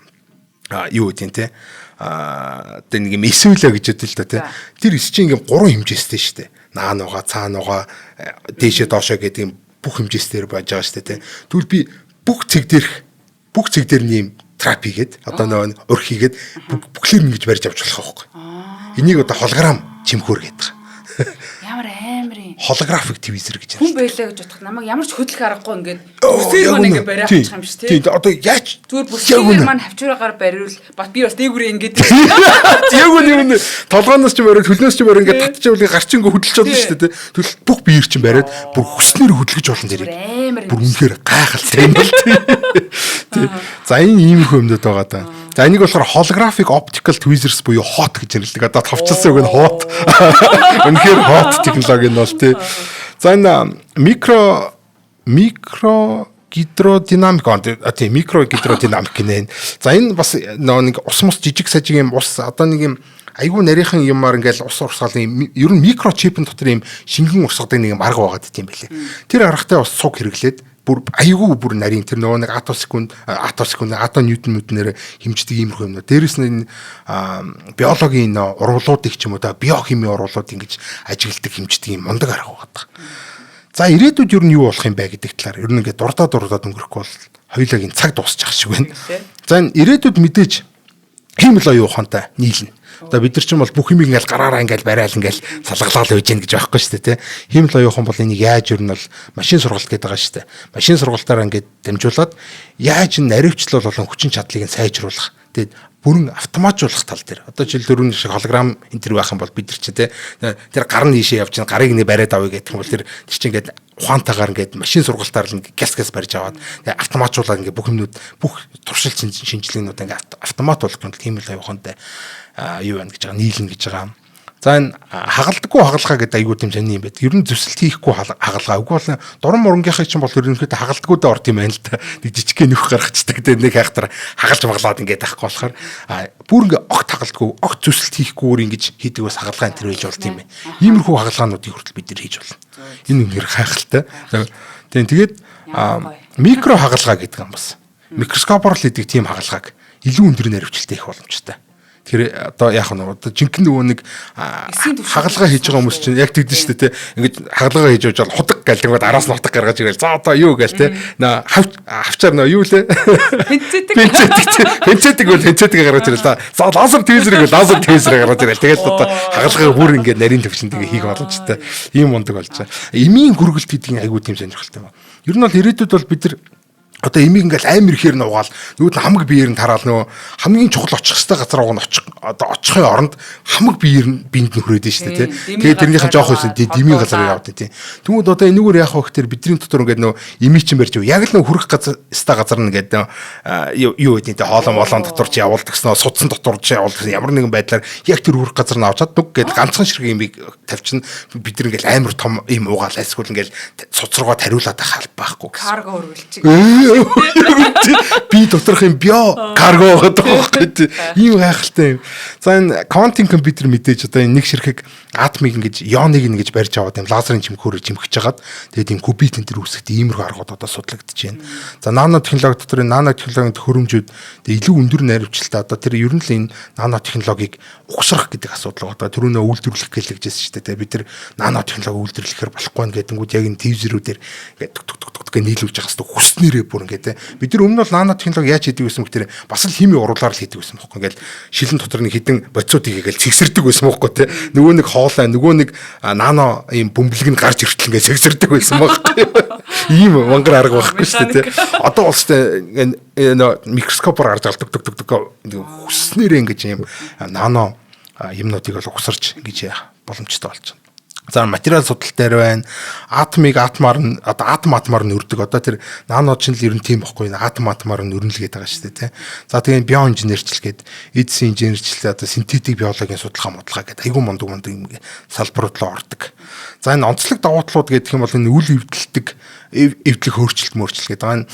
юу гэдэг те. Тэгээ нэг юм эсвэлэ гэж хэлдэг л да те. Тэр эс чинь ингээд 3 хэмжээстэй шүү дээ. Наанууга, цаанууга, дээшээ доошоо гэдэг юм бүх хэмжээсээр байж байгаа шүү дээ. Тэгвэл би бүх цэг дээр нь юм трап хийгээд одоо нөгөө өрх хийгээд бүхлээр нь гэж барьж авч болох байхгүй. Энийг одоо холограм жимхүүр гэдэг. Ямар аамрын холографик телевизэр гэж хүн байлаа гэж бодох намайг ямар ч хөдлөх аргагүй ингээд бүсээр маань ингээд бариад авчих юм шүү тий. Одоо яаж зүгээр бүсээр маань хавчраагаар бариул бат би бас дээгүүрээ ингээд яг үнэ толгооноос ч бариад хөлнөөс ч бариад ингээд татчихвал гарч ингээ хөдөлж чадна шүү дээ. Тэгвэл бүх биеэр чинь бариад бүр хүснээр хөдлөж болно зэрэг. Бүр үнэхээр гайхалтай юм бол тий. За энэ иймэрхүү юмнууд байгаа даа. За энийг болохоор holographic optical tweezers буюу HOT гэж нэрлэдэг. Одоо товчилсан үг нь HOT. Үнэхээр HOT технологи нь бол тий. За энэ микро гидродинамик тий микро гидродинамик гэнэ. За энэ бас нэг ус мус жижиг сажиг юм ус одоо нэг юм айгүй нарийнхан юмар ингээл ус урсгалын ер нь микрочипын дотор юм шингэн урсгадаг нэг юм арга байгаад дийм байлээ. Тэр аргатай бас цуг хэрэглээд бүр айгүй бүр нарийн тэр нөгөө нэг атом ньютон хэмждэг иймэрхүү юм. Дээрэс нь биологийн урвалуудыг ч юм уу биохимийн урвалууд ингэж ажигладаг хэмждэг юм мундаг арга байгаа. За ирээдүйд ер нь юу болох юм бэ гэдэг талаар ер нь ингээд дурдаад өнгөрөхгүй бол хоёулагийн цаг дуусчих шиг байна. За энэ ирээдүйд мэдээж хиймэл оюун ухаантай нийлнэ. Одоо бид нар ч юм бол бүх юм ингээл гараараа ингээл барайл ингээл салгалал байж гэн гэж байхгүй шүү дээ тий. Хиймэл оюун ухаан бол энийг яаж ер нь бол машин сургалт гэдэг байгаа шүү дээ. Машин сургалтаараа ингээд дамжуулаад яаж наривчлал болон хүчин чадлыг нь сайжруулах. Тэгээд бүрэн автоматжуулах тал дээр. Одоо жишээл дөрөв шиг холограм энэ төр байх юм бол бид нар чи тий. Тэр гар нь ийшээ явж чинь гарыг нэ бариад авъя гэх юм бол тэр чинь ингээд ухаантайгаар ингээд машин сургалтаар л гяс барьж аваад тэгээд автоматжуулаад ингээд бүх юмнууд бүх туршил шинжилгээнүүд ингээд автомат болгох юм бол тийм л явахантай юу байна гэж байгаа нийлнэ гэж байгаа. За энэ хагалдаггүй хагалгаа гэдэг аюул тийм сони юм байд. Ер нь зөвсөлт хийхгүй хагалгаа. Үгүй бол дуран мурангийнхаа чинь бол ерөнхийдөө хагалдаггүйдээ орд юм байна л та. Нэг жижигхэн нөх гаргацдаг дээ нэг хайхтар хагалж маглаад ингээд байхгүй болохоор бүр ингээд огт хагалдаггүй, огт зөвсөлт хийхгүй ингэж хийдэг бас хагалгаа энэ төр байж болт юм байна. Иймэрхүү хагалгаануудыг хүртэл бид нэр хийж болно. Энэ үнээр хайхалтай. Тэгээд микро хагалгаа гэдэг юм бас. Микроскопоор л хийдэг тийм хагалгааг илүү өндөр наривчлалтай их боломжтой. Тэр одоо яах вэ? Одоо жинхэнэ нөгөө нэг хагалгаа хийж байгаа хүмүүс чинь яг тэгдэж шүү дээ, тий. Ингээд хагалгаа хийж явж байгаа худаг гал тэгээд араас нь утга гаргаж ирээл. За одоо юу гээл тий. Хавчаар нөө юу лээ? Хэнцэдэг гаргаж ирээл. За лазер телевизэрийг гаргаж ирээл. Тэгээд одоо хагалгаа бүр ингээд нарийн төвчнтэйгээ хийх боломжтой. Ийм мундаг болж байгаа. Эмийн гүргэлт гэдэг нь айгүй тийм сонирхолтой байна. Ер нь бол ирээдүйд бол бид нар одоо эмийг ингээл амар ихээр нугаал нөгөөд нь хамаг биеэр нь тараал нөгөө хамгийн чухал очих хэвээр газар руу очихын оронд хамаг биеэр нь бинд нөхрөөд нь шүү дээ тий. Тэгээд тэрнийхэн жоох байсан тий дэмий газар яваад тий. Тэгмүүд одоо энэгээр яах вэ гэхээр бидний дотор ингээд нөгөө эмийг чинь барьж яг л нөгөө хүрэх газар нь ингээд юу гэдэг тий хоолон молон дотор чи явуулдаг гэсэн судсан дотор чи явуулдаг ямар нэгэн байдлаар яг тэр хүрэх газар нь авчаад нүг гээд ганцхан ширхэг эмийг тавьчихна бид нар ингээл амар том эм угаал айсгуул ингээл суцруугаа тариулаад байх байхгүй. Карго өргөлчих. Би доторх юм био карго гэдэг байхгүй ийм гайхалтай юм. За энэ квантын компьютер мэдээж одоо энэ нэг ширхэг атомыг ингэж ионыг ингэж барьж аваад юм лазерын чимхүүрээр чимхэж хагаад тэгээд энэ кубит энэ төр үүсгэж иймэрхүү аргууд одоо судлагдаж байна. За нано технологи дотор энэ нано технологийн төхөөрөмжүүд тэгээд илүү өндөр наривчлалтай одоо тэр ер нь л энэ нано технологиг угсрах гэдэг асуудал одоо түрүүнээ үйлдвэрлэх гэлэгжсэн шүү дээ. Бид нар нано технологи үйлдвэрлэхээр болохгүй нэгдэгүүд яг энэ телевизэрүүдээр ингээд нийлүүлж байгаа хэвээр хүснээрээ бүр ингээд бид нар өмнө бол нано технологи яаж хийдэг байсан гэхээр бас л хими уруулаар л хийдэг байсан бохоо. Ингээд шилэн дотор нэг хідэн боцоодыг хийгээл цэгсэрдэг байсан бохоо те. Нөгөө нэг хоолой нөгөө нэг нано ийм бөмбөлөг нь гарч иртэл ингээд цэгсэрдэг байсан бохоо. Ийм мангар арга байхгүй шүү дээ те. Одоо бол микроскопоор гарч алдаг хүснээрээ ингээд ийм нано юмнуудыг бол угсарч ингэж яах боломжтой болж байна. За материал судал дээр байна. Атомыг атомаар нь атомаар нь өрдөг. Одоо тэр нано чинь л ер нь тийм байхгүй. Атомаар нь өрнөлгээд байгаа шүү дээ, тий. За тэгээ биоинженерчил гээд эдис инженерчил одоо синтетик биологийн судалгаа гэдэг айгүй мундаг юм салбарууд руу ордог. За энэ онцлог давуу талууд гэдэг юм бол энэ үйл эвдэлдэг эвдлэг хөөрчлөлт гэдэг.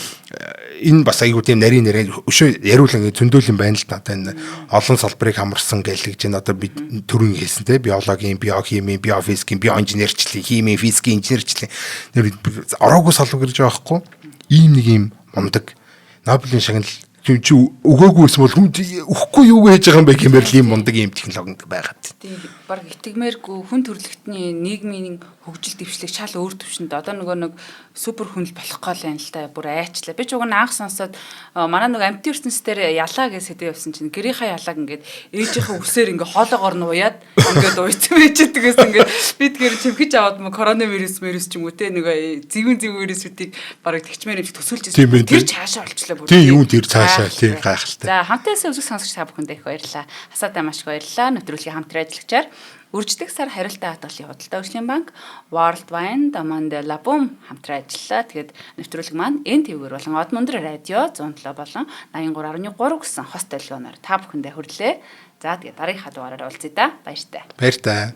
Энэ бас айгүй тийм нарийн өшөө яриулан зөндөөл юм байна л да. Энэ олон салбарыг хамарсан гэлж байна. Одоо бид төрün хэлсэн те биологийн, биохимийн, биофизикийн, биоинженерчлийн, химийн, физикийн, инженерчлийн нэр ороогүй салбар гэж байгаа хгүй. Ийм нэг юм мундаг Нобелийн шагнал чи өгөөгүй юм бол хүн өхгүй юу гэж байгаа юм бэ гэмээр л юм мундаг юм технологи байгаад. Тийм баг итгэмээргүй хүн төрөлхтний нийгмийн хөгжил дэвшлиг шал өөр төвшөнд одоо нэг супер хүн л болох гол юм л та бүр айчлаа. Би ч уг нь анх сонсоод манай нэг амт ертөнцийн ялаа гэж сэдв явсан чинь гэрийнхаа ялааг ингээд ээжийнхээ үсээр ингээд хоолоогоор нь уяад ингээд уйцсан байждагээс ингээд би тэгэхээр чимхэж аваад коронавирус ч юм уу те нэг зэвүүн вирусүүдийг бараг тэгчмээр юм төсөөлж ирсэн. Тэр цаашаа олчлаа бүр. Тийм юу тэр цаашаа тийм гайхалтай. За хамтаасаа үзэх сонсогч та бүхэндээ их баярлалаа. Асаадаа маш их баярлалаа. Нэвтрүүлгийн хамтран ажиллагчаар үрждэг сар хариултаа хадгалын худалдаа хөгжлийн банк, World Wine, Damanda Labum хамтран ажиллаа. Тэгээд нэвтрүүлэг маань НТV-гээр болон Од Мөндөр радио 107 болон 83.3 гэсэн хост толгойноор та бүхэндээ хүрэлээ. За тэгээд дараагийнхаа дугаараар уулзъя да. Баяртай. Баяртай.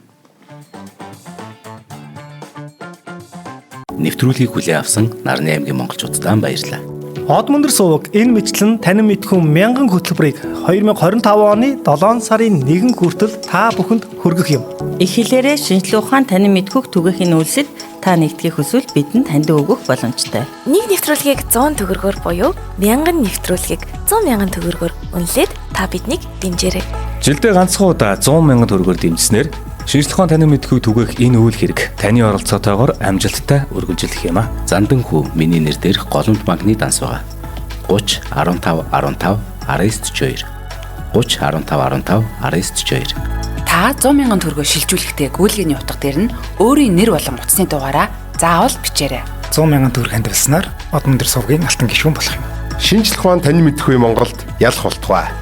Нэвтрүүлгийг хүлээн авсан Нарны аймгийн монголчуудаа баярлалаа. Од Мөндөр суваг энэ мэтлэн танин мэдхүн 1000 хөтөлбөрийг 2025 оны 7 сарын 1 хүртэл та бүхэнд хүргэх юм. Их хэлээрээ шинжлэх ухаан танин мэдхүг түгээхийн үйлсэд та нэгтгэх хүсвэл бидэнд таньд өгөх боломжтой. Нэг нэвтрүүлгийг 100 төгрөгөөр буюу 1000 нэвтрүүлгийг 100,000 төгрөгөөр үнэлээд та биднийг дэмжээрэй. Жилдээ ганцхан удаа 100,000 төгрөгөөр дэмжснээр шинжлэх ухаан танин мэдхүг түгээх энэ үйл хэрэг таны оролцоотойгоор амжилттай үргэлжлэх юм а. Зандан хүү миний нэр дээрх голомт банкны данс байгаа. 30 15 15 1942 30 15 15 1942 Та 100,000 төгрөгөөр шилжүүлэхдээ гүйлгээний утга дээр нь өөрийн нэр болон утасны дугаараа заавал бичээрэй. 100,000 төгрөг хандвалснаар Од Мөндөр сувгийн алтан гишүүн болох юм. Шинжлэх ухаан танин мэдхгүй Монголд ялах болтугай.